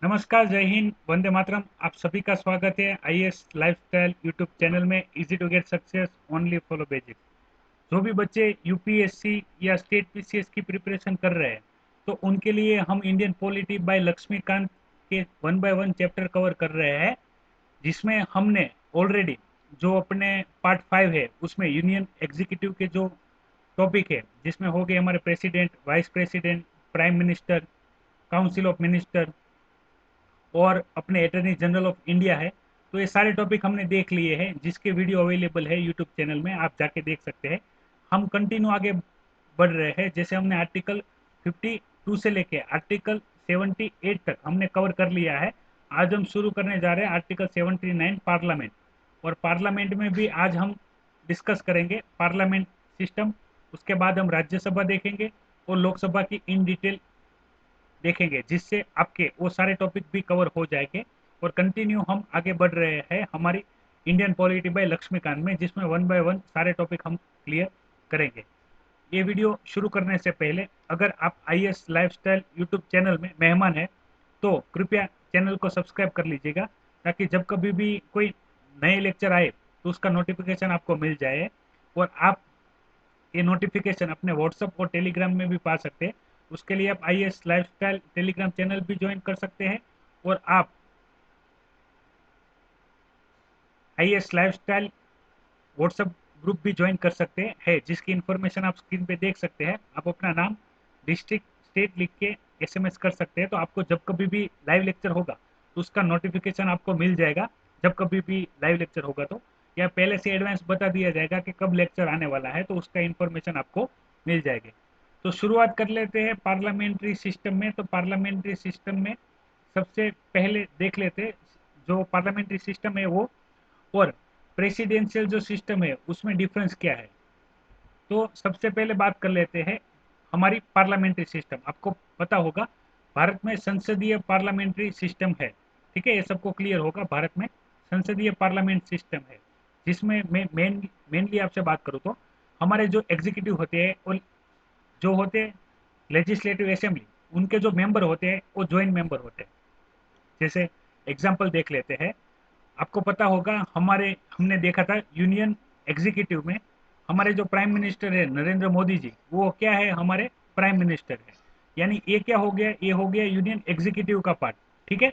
नमस्कार, जय हिंद, वंदे मातरम। आप सभी का स्वागत है आईएएस लाइफस्टाइल यूट्यूब चैनल में। Easy to get success, only follow basics. जो भी बच्चे यूपीएससी या स्टेट पीसीएस की प्रिपरेशन कर रहे हैं, तो उनके लिए हम इंडियन पॉलिटी बाय लक्ष्मीकांत के one by one chapter cover कर रहे हैं, जिसमें हमने ऑलरेडी जो अपने पार्ट 5 है उसमें यूनियन एग्जीक्यूटिव के जो टॉपिक है, जिसमें हो गए हमारे president, vice president, prime minister, council of minister और अपने अटॉर्नी जनरल ऑफ इंडिया है। तो ये सारे टॉपिक हमने देख लिए हैं, जिसके वीडियो अवेलेबल है यूट्यूब चैनल में, आप जाके देख सकते हैं। हम कंटिन्यू आगे बढ़ रहे हैं। जैसे हमने आर्टिकल 52 से लेके आर्टिकल 78 तक हमने कवर कर लिया है। आज हम शुरू करने जा रहे हैं आर्टिकल 79 पार्लियामेंट। और पार्लियामेंट में भी आज हम डिस्कस करेंगे पार्लियामेंट सिस्टम। उसके बाद हम राज्यसभा देखेंगे और लोकसभा की इन डिटेल देखेंगे, जिससे आपके वो सारे टॉपिक भी कवर हो जाएंगे। और कंटिन्यू हम आगे बढ़ रहे हैं हमारी इंडियन पॉलिटी बाय लक्ष्मीकांत में, जिसमें वन बाय वन सारे टॉपिक हम क्लियर करेंगे। ये वीडियो शुरू करने से पहले अगर आप आईएएस लाइफस्टाइल यूट्यूब चैनल में मेहमान हैं, तो कृपया चैनल को सब्सक्राइब कर लीजिएगा, ताकि जब कभी भी कोई नए लेक्चर आए तो उसका नोटिफिकेशन आपको मिल जाए। और आप ये नोटिफिकेशन अपने व्हाट्सएप और टेलीग्राम में भी पा सकते हैं। उसके लिए आप आईएएस लाइफस्टाइल टेलीग्राम चैनल भी ज्वाइन कर सकते हैं, और आप आईएएस लाइफस्टाइल व्हाट्सएप ग्रुप भी ज्वाइन कर सकते हैं, जिसकी इन्फॉर्मेशन आप स्क्रीन पे देख सकते हैं। आप अपना नाम, डिस्ट्रिक्ट, स्टेट लिख के एसएमएस कर सकते हैं, तो आपको जब कभी भी लाइव लेक्चर होगा तो उसका नोटिफिकेशन आपको मिल जाएगा। जब कभी भी लाइव लेक्चर होगा तो, या पहले से एडवांस बता दिया जाएगा कि कब लेक्चर आने वाला है, तो उसका इन्फॉर्मेशन आपको मिल जाएगी। तो शुरुआत कर लेते हैं पार्लियामेंट्री सिस्टम में। तो पार्लियामेंट्री सिस्टम में सबसे पहले देख लेते हैं जो पार्लियामेंट्री सिस्टम है वो और प्रेसिडेंशियल जो सिस्टम है उसमें डिफरेंस क्या है। तो सबसे पहले बात कर लेते हैं हमारी पार्लियामेंट्री सिस्टम। आपको पता होगा भारत में संसदीय पार्लियामेंट्री सिस्टम है। ठीक है, ये सबको क्लियर होगा। भारत में संसदीय पार्लियामेंट सिस्टम है, जिसमें मैं मेनली आपसे बात करूँ तो हमारे जो एग्जीक्यूटिव होते हैं और जो होते हैं लेजिस्लेटिव असेंबली, उनके जो मेंबर होते हैं वो ज्वाइंट मेंबर होते हैं। जैसे एग्जांपल देख लेते हैं। आपको पता होगा हमारे हमने देखा था यूनियन एग्जीक्यूटिव में हमारे जो प्राइम मिनिस्टर है नरेंद्र मोदी जी, वो क्या है, हमारे प्राइम मिनिस्टर है। यानी ये क्या हो गया, ये हो गया यूनियन एग्जीक्यूटिव का पार्ट। ठीक है,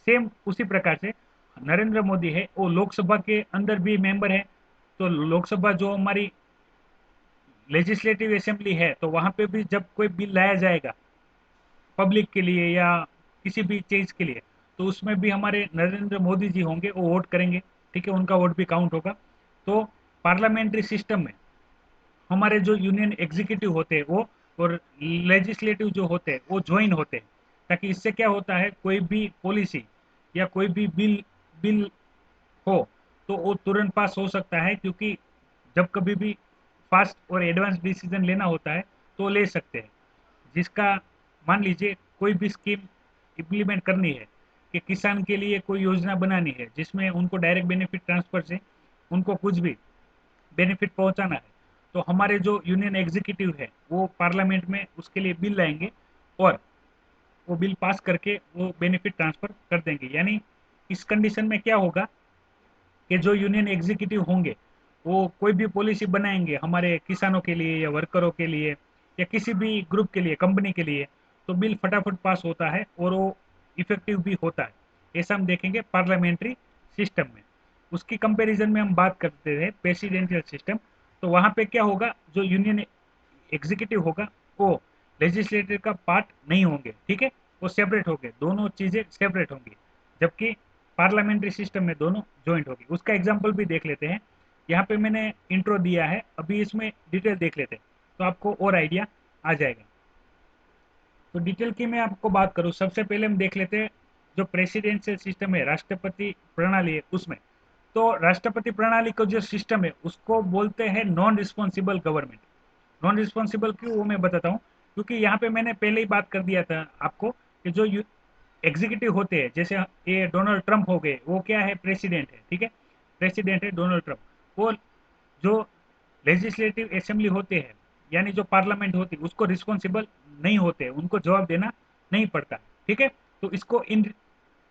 सेम उसी प्रकार से नरेंद्र मोदी है वो लोकसभा के अंदर भी मेंबर है। तो लोकसभा जो हमारी लेजिस्लेटिव असेंबली है, तो वहां पे भी जब कोई बिल लाया जाएगा पब्लिक के लिए या किसी भी चीज के लिए, तो उसमें भी हमारे नरेंद्र मोदी जी होंगे, वो वोट करेंगे। ठीक है, उनका वोट भी काउंट होगा। तो पार्लियामेंट्री सिस्टम में हमारे जो यूनियन एग्जीक्यूटिव होते हैं वो और लेजिस्लेटिव जो होते हैं वो ज्वाइन होते हैं। ताकि इससे क्या होता है, कोई भी पॉलिसी या कोई भी बिल बिल हो तो वो तुरंत पास हो सकता है, क्योंकि जब कभी भी फास्ट और एडवांस डिसीजन लेना होता है तो ले सकते हैं। जिसका मान लीजिए कोई भी स्कीम इम्प्लीमेंट करनी है, कि किसान के लिए कोई योजना बनानी है जिसमें उनको डायरेक्ट बेनिफिट ट्रांसफर से उनको कुछ भी बेनिफिट पहुंचाना है, तो हमारे जो यूनियन एग्जीक्यूटिव है वो पार्लियामेंट में उसके लिए बिल लाएंगे और वो बिल पास करके वो बेनिफिट ट्रांसफर कर देंगे। यानी इस कंडीशन में क्या होगा कि जो यूनियन एग्जीक्यूटिव होंगे वो कोई भी पॉलिसी बनाएंगे हमारे किसानों के लिए या वर्करों के लिए या किसी भी ग्रुप के लिए, कंपनी के लिए, तो बिल फटाफट पास होता है और वो इफेक्टिव भी होता है। ऐसा हम देखेंगे पार्लियामेंट्री सिस्टम में। उसकी कंपैरिजन में हम बात करते हैं प्रेसिडेंशियल सिस्टम। तो वहां पे क्या होगा, जो यूनियन एग्जीक्यूटिव होगा वो लेजिस्लेटिव का पार्ट नहीं होंगे। ठीक है, वो सेपरेट होंगे, दोनों चीजें सेपरेट होंगी। जबकि पार्लियामेंट्री सिस्टम में दोनों ज्वाइंट होगी। उसका एग्जाम्पल भी देख लेते हैं। यहाँ पे मैंने इंट्रो दिया है, अभी इसमें डिटेल देख लेते हैं तो आपको और आइडिया आ जाएगा। तो डिटेल की मैं आपको बात करूँ, सबसे पहले हम देख लेते हैं जो प्रेसिडेंशियल सिस्टम है, राष्ट्रपति प्रणाली है उसमें। तो राष्ट्रपति प्रणाली का जो सिस्टम है उसको बोलते हैं non responsible government. Non responsible क्यों, वो मैं बताता हूँ। क्योंकि यहाँ पे मैंने पहले ही बात कर दिया था आपको कि जो एग्जीक्यूटिव होते हैं, जैसे ये डोनाल्ड ट्रंप हो गए, वो क्या है, प्रेसिडेंट है। ठीक है, प्रेसिडेंट है डोनाल्ड ट्रंप। वो जो लेजिस्लेटिव असेंबली होते हैं, यानी जो पार्लियामेंट होती है, उसको रिस्पॉन्सिबल नहीं होते, उनको जवाब देना नहीं पड़ता। ठीक है, तो इसको इन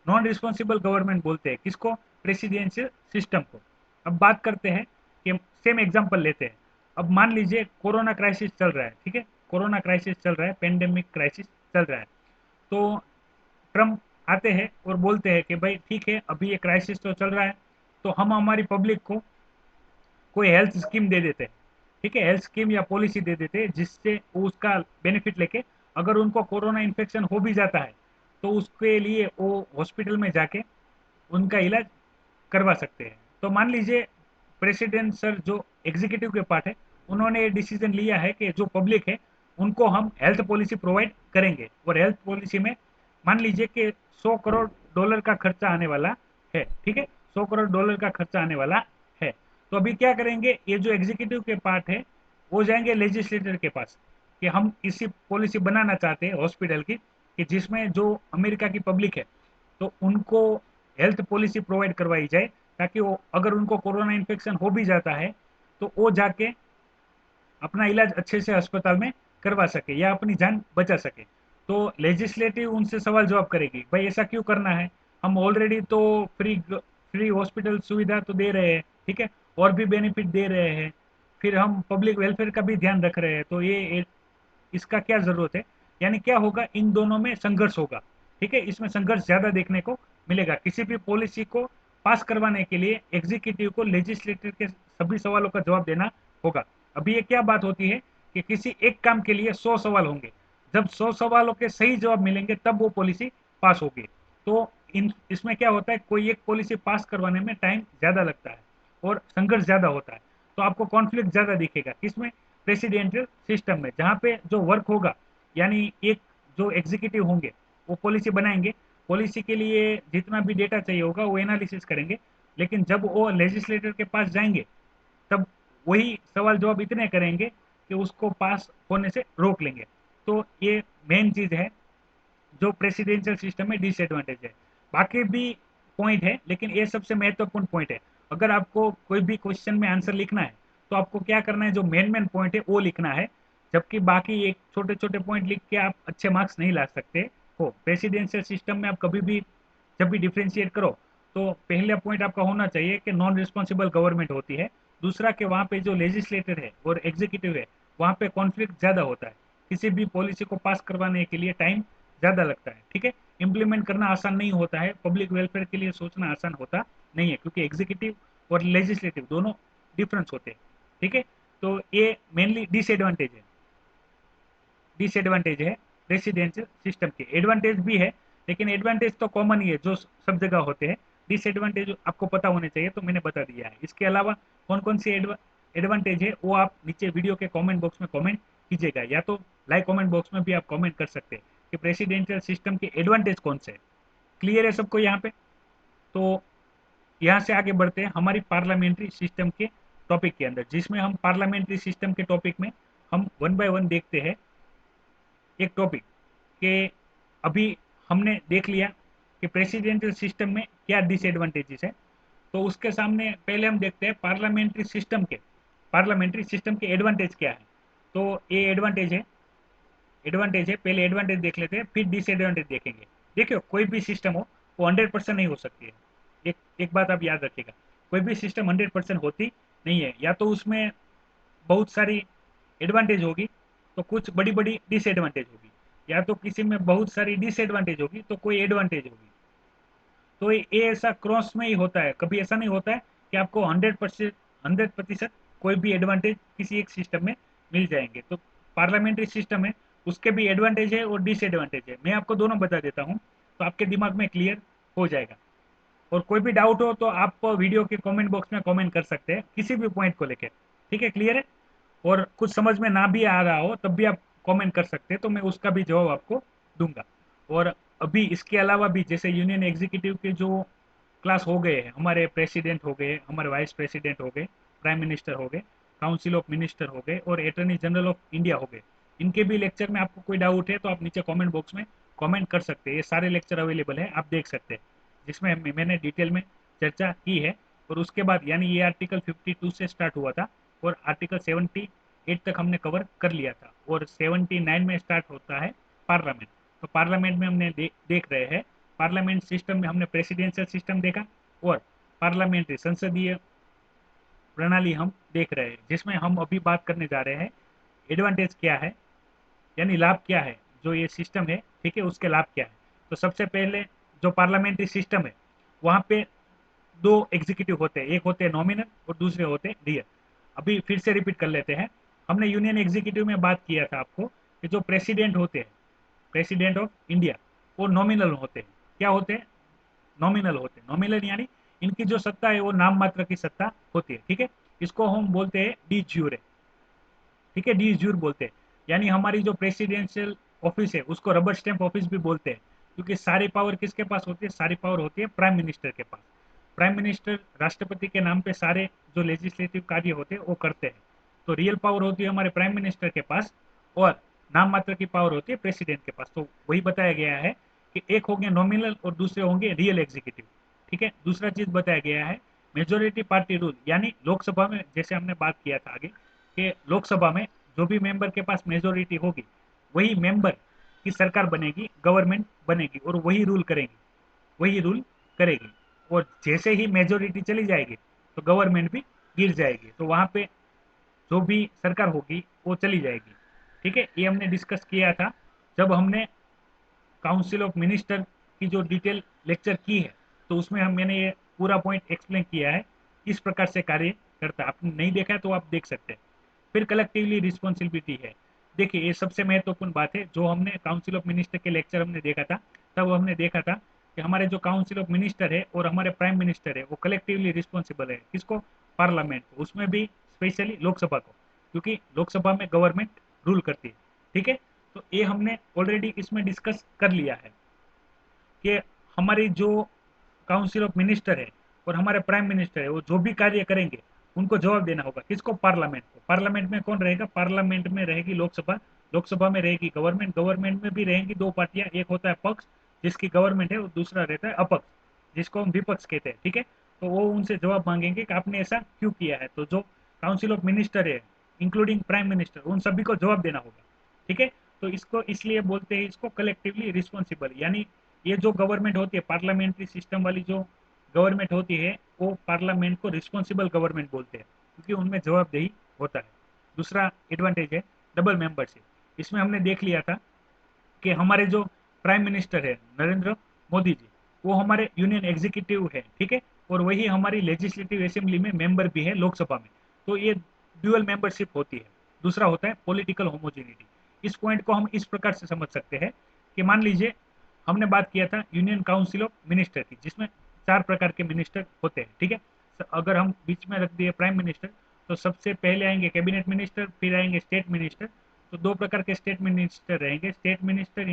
नॉन रिस्पॉन्सिबल गवर्नमेंट बोलते हैं किसको? प्रेसिडेंशियल सिस्टम को। अब बात करते हैं कि सेम एग्जांपल लेते हैं। अब मान लीजिए कोरोना क्राइसिस चल रहा है, ठीक है, कोरोना क्राइसिस चल रहा है, पेंडेमिक क्राइसिस चल रहा है। तो ट्रम्प आते हैं और बोलते हैं कि भाई ठीक है, अभी ये क्राइसिस तो चल रहा है, तो हम हमारी पब्लिक को कोई हेल्थ स्कीम दे देते हैं, ठीक है, हेल्थ स्कीम या पॉलिसी दे देते हैं जिससे वो उसका बेनिफिट लेके अगर उनको कोरोना इन्फेक्शन हो भी जाता है तो उसके लिए वो हॉस्पिटल में जाके उनका इलाज करवा सकते हैं। तो मान लीजिए प्रेसिडेंट सर जो एग्जीक्यूटिव के पार्ट है, उन्होंने ये डिसीजन लिया है कि जो पब्लिक है उनको हम हेल्थ पॉलिसी प्रोवाइड करेंगे, और हेल्थ पॉलिसी में मान लीजिए कि 100 करोड़ डॉलर का खर्चा आने वाला है, ठीक है, 100 करोड़ डॉलर का खर्चा आने वाला है। तो अभी क्या करेंगे, ये जो एग्जीक्यूटिव के पार्ट है वो जाएंगे लेजिस्लेटर के पास कि हम इसी पॉलिसी बनाना चाहते हैं हॉस्पिटल की, कि जिसमें जो अमेरिका की पब्लिक है तो उनको हेल्थ पॉलिसी प्रोवाइड करवाई जाए, ताकि वो अगर उनको कोरोना इन्फेक्शन हो भी जाता है तो वो जाके अपना इलाज अच्छे से अस्पताल में करवा सके या अपनी जान बचा सके। तो लेजिस्लेटिव उनसे सवाल जवाब करेगी, भाई ऐसा क्यों करना है, हम ऑलरेडी तो फ्री फ्री हॉस्पिटल सुविधा तो दे रहे हैं, ठीक है, और भी बेनिफिट दे रहे हैं, फिर हम पब्लिक वेलफेयर का भी ध्यान रख रहे हैं, तो ये इसका क्या जरूरत है। यानी क्या होगा, इन दोनों में संघर्ष होगा, ठीक है, इसमें संघर्ष ज्यादा देखने को मिलेगा। किसी भी पॉलिसी को पास करवाने के लिए एग्जीक्यूटिव को लेजिस्लेटिव के सभी सवालों का जवाब देना होगा। अभी ये क्या बात होती है कि किसी एक काम के लिए 100 सवाल होंगे, जब 100 सवालों के सही जवाब मिलेंगे तब वो पॉलिसी पास होगी। तो इन इसमें क्या होता है, कोई एक पॉलिसी पास करवाने में टाइम ज्यादा लगता है और संघर्ष ज्यादा होता है। तो आपको कॉन्फ्लिक्ट ज्यादा दिखेगा किसमें? प्रेसिडेंशियल सिस्टम में, जहाँ पे जो वर्क होगा, यानी एक जो एग्जीक्यूटिव होंगे वो पॉलिसी बनाएंगे, पॉलिसी के लिए जितना भी डेटा चाहिए होगा वो एनालिसिस करेंगे, लेकिन जब वो लेजिस्लेटर के पास जाएंगे तब वही सवाल जवाब इतने करेंगे कि उसको पास होने से रोक लेंगे। तो ये मेन चीज है जो प्रेसिडेंशियल सिस्टम में डिसएडवांटेज है। बाकी भी पॉइंट है लेकिन ये सबसे महत्वपूर्ण पॉइंट है। अगर आपको कोई भी क्वेश्चन में आंसर लिखना है तो आपको क्या करना है, जो मेन मेन पॉइंट है वो लिखना है, जबकि बाकी एक छोटे छोटे पॉइंट लिख के आप अच्छे मार्क्स नहीं ला सकते हो। प्रेसिडेंशियल सिस्टम में आप कभी भी जब भी डिफ्रेंशिएट करो तो पहला पॉइंट आपका होना चाहिए कि नॉन रिस्पॉन्सिबल गवर्नमेंट होती है, दूसरा कि वहाँ पे जो लेजिस्लेटर है और एग्जीक्यूटिव है वहाँ पे कॉन्फ्लिक्ट ज़्यादा होता है, किसी भी पॉलिसी को पास करवाने के लिए टाइम ज़्यादा लगता है, ठीक है, इम्प्लीमेंट करना आसान नहीं होता है, पब्लिक वेलफेयर के लिए सोचना आसान होता नहीं है, क्योंकि एग्जीक्यूटिव और लेजिस्लेटिव दोनों डिफरेंस होते हैं, ठीक है। तो ये मेनली डिसएडवांटेज है रेसिडेंशियल सिस्टम के। एडवांटेज भी है लेकिन एडवांटेज तो कॉमन ही है जो सब जगह होते हैं, डिसएडवांटेज आपको पता होने चाहिए तो मैंने बता दिया है। इसके अलावा कौन कौन सी एडवांटेज है वो आप नीचे वीडियो के कमेंट बॉक्स में कमेंट कीजिएगा, या तो लाइव कमेंट बॉक्स में भी आप कमेंट कर सकते हैं कि प्रेसिडेंशियल सिस्टम के एडवांटेज कौन से है। क्लियर है सबको यहाँ पे? तो यहाँ से आगे बढ़ते हैं हमारी पार्लियामेंट्री सिस्टम के टॉपिक के अंदर, जिसमें हम पार्लियामेंट्री सिस्टम के टॉपिक में हम वन बाय वन देखते हैं एक टॉपिक के। अभी हमने देख लिया कि प्रेसिडेंशियल सिस्टम में क्या डिसएडवांटेजेस है, तो उसके सामने पहले हम देखते हैं पार्लियामेंट्री सिस्टम के एडवांटेज क्या है। तो ये एडवांटेज है, पहले एडवांटेज देख लेते हैं फिर डिसएडवांटेज देखेंगे। देखियो कोई भी सिस्टम हो वो 100% नहीं हो सकती है, एक एक बात आप याद रखिएगा, कोई भी सिस्टम 100% होती नहीं है, या तो उसमें बहुत सारी एडवांटेज होगी तो कुछ बड़ी बड़ी डिसएडवांटेज होगी, या तो किसी में बहुत सारी डिसएडवांटेज होगी तो कोई एडवांटेज होगी। तो ये ऐसा क्रॉस में ही होता है, कभी ऐसा नहीं होता है कि आपको 100% कोई भी एडवांटेज किसी एक सिस्टम में मिल जाएंगे। तो पार्लियामेंट्री सिस्टम है उसके भी एडवांटेज है और डिसएडवांटेज है, मैं आपको दोनों बता देता हूँ तो आपके दिमाग में क्लियर हो जाएगा। और कोई भी डाउट हो तो आप वीडियो के कमेंट बॉक्स में कमेंट कर सकते हैं किसी भी पॉइंट को लेकर, ठीक है, क्लियर है? और कुछ समझ में ना भी आ रहा हो तब भी आप कमेंट कर सकते हैं तो मैं उसका भी जवाब आपको दूंगा। और अभी इसके अलावा भी जैसे यूनियन एग्जीक्यूटिव के जो क्लास हो गए हैं, हमारे प्रेसिडेंट हो गए, हमारे वाइस प्रेसिडेंट हो गए, प्राइम मिनिस्टर हो गए, काउंसिल ऑफ मिनिस्टर हो गए और अटॉर्नी जनरल ऑफ इंडिया हो गए, इनके भी लेक्चर में आपको कोई डाउट है तो आप नीचे कमेंट बॉक्स में कमेंट कर सकते हैं। ये सारे लेक्चर अवेलेबल है, आप देख सकते हैं, जिसमें मैंने डिटेल में चर्चा की है। और उसके बाद यानी ये आर्टिकल 52 से स्टार्ट हुआ था और आर्टिकल 78 तक हमने कवर कर लिया था, और 79 में स्टार्ट होता है पार्लियामेंट। तो पार्लियामेंट में हमने देख रहे हैं पार्लियामेंट सिस्टम में हमने प्रेसिडेंशियल सिस्टम देखा और पार्लियामेंट्री संसदीय प्रणाली हम देख रहे हैं, जिसमें हम अभी बात करने जा रहे हैं एडवांटेज क्या है, यानी लाभ क्या है जो ये सिस्टम है, ठीक है, उसके लाभ क्या है। तो सबसे पहले जो पार्लियामेंट्री सिस्टम है वहाँ पे दो एग्जीक्यूटिव होते हैं, एक होते हैं नॉमिनल और दूसरे होते हैं रियल। अभी फिर से रिपीट कर लेते हैं। हमने यूनियन एग्जीक्यूटिव में बात किया था आपको कि जो प्रेसिडेंट होते हैं, प्रेसिडेंट ऑफ इंडिया, वो नॉमिनल होते हैं। क्या होते हैं? नॉमिनल होते हैं। नॉमिनल यानी इनकी जो सत्ता है वो नाम मात्र की सत्ता होती है, ठीक है। इसको हम बोलते हैं डी ज्यूरे, ठीक है, डी ज्यूर बोलते हैं। यानी हमारी जो प्रेसिडेंशियल ऑफिस है उसको रबर स्टैंप ऑफिस भी बोलते हैं, क्योंकि सारी पावर किसके पास होती है? सारी पावर होती है प्राइम मिनिस्टर के पास। प्राइम मिनिस्टर राष्ट्रपति के नाम पे सारे जो लेजिस्लेटिव कार्य होते हैं वो करते हैं। तो रियल पावर होती है हमारे प्राइम मिनिस्टर के पास और नाम मात्र की पावर होती है प्रेसिडेंट के पास। तो वही बताया गया है कि एक होंगे नॉमिनल और दूसरे होंगे रियल एग्जीक्यूटिव, ठीक है। दूसरा चीज बताया गया है मेजोरिटी पार्टी रूल, यानी लोकसभा में जैसे हमने बात किया था आगे कि लोकसभा में जो भी मेंबर के पास मेजोरिटी होगी वही मेंबर की सरकार बनेगी, गवर्नमेंट बनेगी और वही रूल करेगी, वही रूल करेगी। और जैसे ही मेजोरिटी चली जाएगी तो गवर्नमेंट भी गिर जाएगी, तो वहां पे जो भी सरकार होगी वो चली जाएगी, ठीक है। ये हमने डिस्कस किया था जब हमने काउंसिल ऑफ मिनिस्टर की जो डिटेल लेक्चर की है, तो उसमें मैंने ये पूरा पॉइंट एक्सप्लेन किया है किस प्रकार से कार्य करता है। आपने नहीं देखा है तो आप देख सकते हैं। फिर कलेक्टिवली रिस्पॉन्सिबिलिटी है। देखिए ये सबसे महत्वपूर्ण बात है, जो हमने काउंसिल ऑफ मिनिस्टर के लेक्चर हमने देखा था, तब हमने देखा था कि हमारे जो काउंसिल ऑफ मिनिस्टर है और हमारे प्राइम मिनिस्टर है वो कलेक्टिवली रिस्पॉन्सिबल है। किसको? पार्लियामेंट को, उसमें भी स्पेशली लोकसभा को, क्योंकि लोकसभा में गवर्नमेंट रूल करती है, ठीक है। तो ये हमने ऑलरेडी इसमें डिस्कस कर लिया है कि हमारी जो काउंसिल ऑफ मिनिस्टर है और हमारे प्राइम मिनिस्टर है वो जो भी कार्य करेंगे उनको जवाब देना होगा। किसको? पार्लियामेंट को। पार्लियामेंट में कौन रहेगा? पार्लियामेंट में रहेगी लोकसभा, लोकसभा में रहेगी गवर्नमेंट, गवर्नमेंट में भी रहेंगी दो पार्टियां, एक होता है पक्ष जिसकी गवर्नमेंट है और दूसरा रहता है अपक्ष जिसको हम विपक्ष कहते हैं, ठीक है। तो वो उनसे जवाब मांगेंगे कि आपने ऐसा क्यों किया है। तो जो काउंसिल ऑफ मिनिस्टर है इंक्लूडिंग प्राइम मिनिस्टर, उन सभी को जवाब देना होगा, ठीक है। तो इसको इसलिए बोलते हैं इसको कलेक्टिवली रिस्पॉन्सिबल, यानी ये जो गवर्नमेंट होती है पार्लियामेंट्री सिस्टम वाली जो गवर्नमेंट होती है वो पार्लियामेंट को रिस्पॉन्सिबल गवर्नमेंट बोलते हैं, क्योंकि उनमें जवाबदेही होता है। दूसरा एडवांटेज है डबल मेंबरशिप। इसमें हमने देख लिया था कि हमारे जो प्राइम मिनिस्टर है नरेंद्र मोदी जी, वो हमारे यूनियन एग्जीक्यूटिव है, ठीक है, और वही हमारी लेजिस्लेटिव असेंबली में मेंबर भी है लोकसभा में। तो ये ड्यूअल मेंबरशिप होती है। दूसरा होता है पॉलिटिकल होमोजेनिटी। इस पॉइंट को हम इस प्रकार से समझ सकते हैं कि मान लीजिए हमने बात किया था यूनियन काउंसिल ऑफ मिनिस्टर की, जिसमें 4 प्रकार के मिनिस्टर होते हैं, ठीक है। अगर हम बीच में रख दिए प्राइम मिनिस्टर, तो सबसे पहले आएंगे कैबिनेट मिनिस्टर, फिर आएंगे स्टेट मिनिस्टर। तो 2 प्रकार के स्टेट मिनिस्टर रहेंगे, स्टेट मिनिस्टर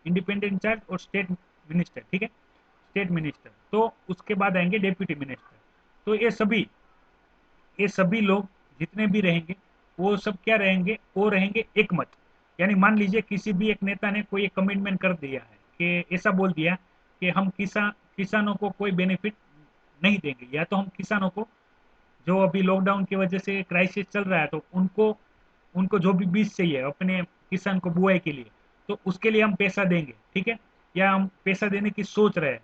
इंडिपेंडेंट चार्ज और स्टेट मिनिस्टर, ठीक है, स्टेट मिनिस्टर। तो उसके बाद आएंगे डेप्यूटी मिनिस्टर। तो ये सभी लोग जितने भी रहेंगे वो सब क्या रहेंगे? वो रहेंगे एक मत। यानी मान लीजिए किसी भी एक नेता ने कोई एक कमिटमेंट कर दिया है कि ऐसा बोल दिया कि हम किसानों को कोई बेनिफिट नहीं देंगे, या तो हम किसानों को जो अभी लॉकडाउन की वजह से क्राइसिस चल रहा है तो उनको उनको जो भी बीज चाहिए अपने किसान को बुआई के लिए, तो उसके लिए हम पैसा देंगे, ठीक है, या हम पैसा देने की सोच रहे हैं।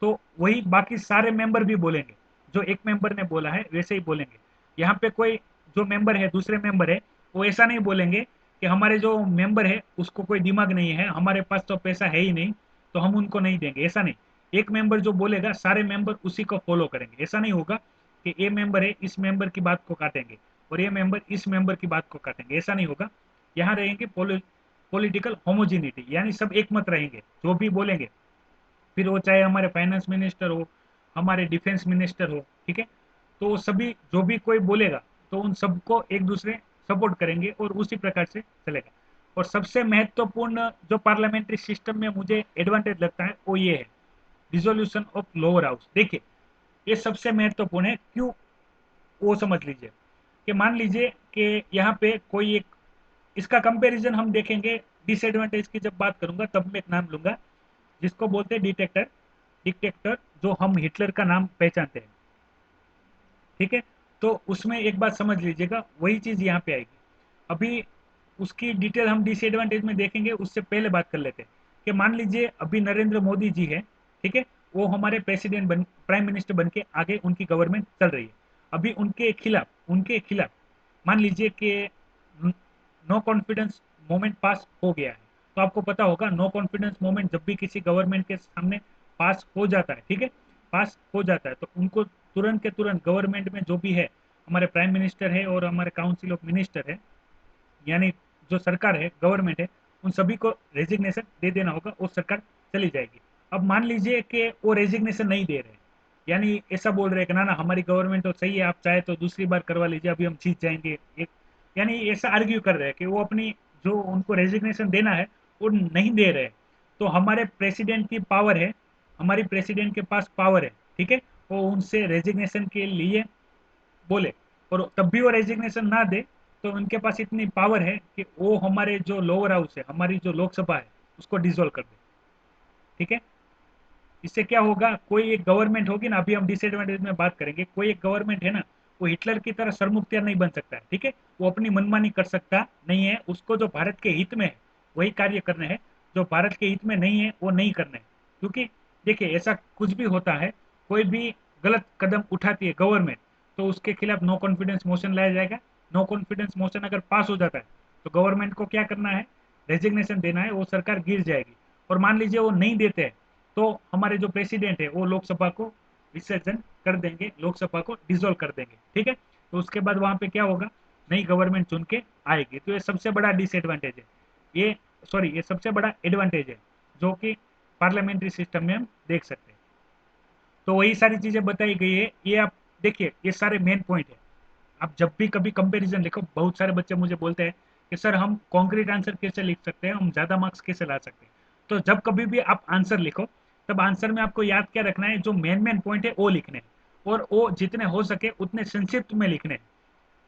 तो वही बाकी सारे मेंबर भी बोलेंगे, जो एक मेंबर ने बोला है वैसे ही बोलेंगे। यहाँ पे कोई जो मेंबर है, दूसरे मेंबर है, वो ऐसा नहीं बोलेंगे कि हमारे जो मेंबर है उसको कोई दिमाग नहीं है, हमारे पास तो पैसा है ही नहीं तो हम उनको नहीं देंगे, ऐसा नहीं। एक मेंबर जो बोलेगा सारे मेंबर उसी को फॉलो करेंगे। ऐसा नहीं होगा कि ये मेंबर है इस मेंबर की बात को काटेंगे और ये मेंबर इस मेंबर की बात को काटेंगे, ऐसा नहीं होगा। यहाँ रहेंगे पॉलिटिकल होमोजिनिटी, यानी सब एक मत रहेंगे जो भी बोलेंगे, फिर वो चाहे हमारे फाइनेंस मिनिस्टर हो, हमारे डिफेंस मिनिस्टर हो, ठीक है। तो वो सभी जो भी कोई बोलेगा तो उन सबको एक दूसरे सपोर्ट करेंगे और उसी प्रकार से चलेगा। और सबसे महत्वपूर्ण जो पार्लियामेंट्री सिस्टम में मुझे एडवांटेज लगता है वो ये है रिजोल्यूशन ऑफ लोअर हाउस। देखिए ये सबसे महत्वपूर्ण है, क्यों? वो समझ लीजिए कि मान लीजिए कि यहाँ पे कोई एक, इसका कंपैरिजन हम देखेंगे डिसएडवांटेज की जब बात करूंगा तब मैं एक नाम लूंगा जिसको बोलते हैं डिटेक्टर, डिक्टेटर, जो हम हिटलर का नाम पहचानते हैं, ठीक है। तो उसमें एक बात समझ लीजिएगा वही चीज यहाँ पे आएगी। अभी उसकी डिटेल हम डिसएडवांटेज में देखेंगे, उससे पहले बात कर लेते हैं कि मान लीजिए अभी नरेंद्र मोदी जी है, ठीक है, वो हमारे प्रेसिडेंट बन प्राइम मिनिस्टर बन के आगे उनकी गवर्नमेंट चल रही है। अभी उनके खिलाफ मान लीजिए कि नो कॉन्फिडेंस मोमेंट पास हो गया है। तो आपको पता होगा नो कॉन्फिडेंस मोमेंट जब भी किसी गवर्नमेंट के सामने पास हो जाता है, ठीक है, पास हो जाता है, तो उनको तुरंत के तुरंत गवर्नमेंट में जो भी है, हमारे प्राइम मिनिस्टर है और हमारे काउंसिल ऑफ मिनिस्टर है, यानी जो सरकार है, गवर्नमेंट है, उन सभी को रेजिग्नेशन दे देना होगा और सरकार चली जाएगी। अब मान लीजिए कि वो रेजिग्नेशन नहीं दे रहे, यानी ऐसा बोल रहे हैं कि ना ना हमारी गवर्नमेंट तो सही है, आप चाहे तो दूसरी बार करवा लीजिए, अभी हम जीत जाएंगे, एक यानी ऐसा आर्ग्यू कर रहे हैं कि वो अपनी जो उनको रेजिग्नेशन देना है वो नहीं दे रहे। तो हमारे प्रेसिडेंट की पावर है, हमारी प्रेसिडेंट के पास पावर है, ठीक है, वो उनसे रेजिग्नेशन के लिए बोले और तब भी वो रेजिग्नेशन ना दे, तो उनके पास इतनी पावर है कि वो हमारे जो लोअर हाउस है, हमारी जो लोकसभा है, उसको डिसॉल्व कर दे, ठीक है। इससे क्या होगा, कोई एक गवर्नमेंट होगी ना, अभी हम डिसएडवांटेज में बात करेंगे, कोई एक गवर्नमेंट है ना, वो हिटलर की तरह सरमुख्तियार नहीं बन सकता है, ठीक है, वो अपनी मनमानी कर सकता नहीं है, उसको जो भारत के हित में है वही कार्य करने हैं, जो भारत के हित में नहीं है वो नहीं करने हैं। क्योंकि देखिए ऐसा कुछ भी होता है, कोई भी गलत कदम उठाती है गवर्नमेंट, तो उसके खिलाफ नो कॉन्फिडेंस मोशन लाया जाएगा। नो कॉन्फिडेंस मोशन अगर पास हो जाता है तो गवर्नमेंट को क्या करना है, रेजिग्नेशन देना है, वो सरकार गिर जाएगी। और मान लीजिए वो नहीं देते हैं, तो हमारे जो प्रेसिडेंट है वो लोकसभा को विसर्जन कर देंगे, लोकसभा को डिसॉल्व कर देंगे, ठीक है। तो उसके बाद वहां पे क्या होगा, नई गवर्नमेंट चुन के आएगी। तो ये सबसे बड़ा डिसएडवांटेज है, ये सॉरी ये सबसे बड़ा एडवांटेज है जो कि पार्लियामेंट्री सिस्टम में हम देख सकते हैं। तो वही सारी चीजें बताई गई है, ये आप देखिए, ये सारे मेन पॉइंट है। आप जब भी कभी कंपैरिजन लिखो, बहुत सारे बच्चे मुझे बोलते हैं कि सर हम कॉन्क्रीट आंसर कैसे लिख सकते हैं, हम ज्यादा मार्क्स कैसे ला सकते हैं। तो जब कभी भी आप आंसर लिखो, तब आंसर में आपको याद क्या रखना है, जो मेन मेन पॉइंट है वो लिखने हैं, और वो जितने हो सके उतने संक्षिप्त में लिखने हैं।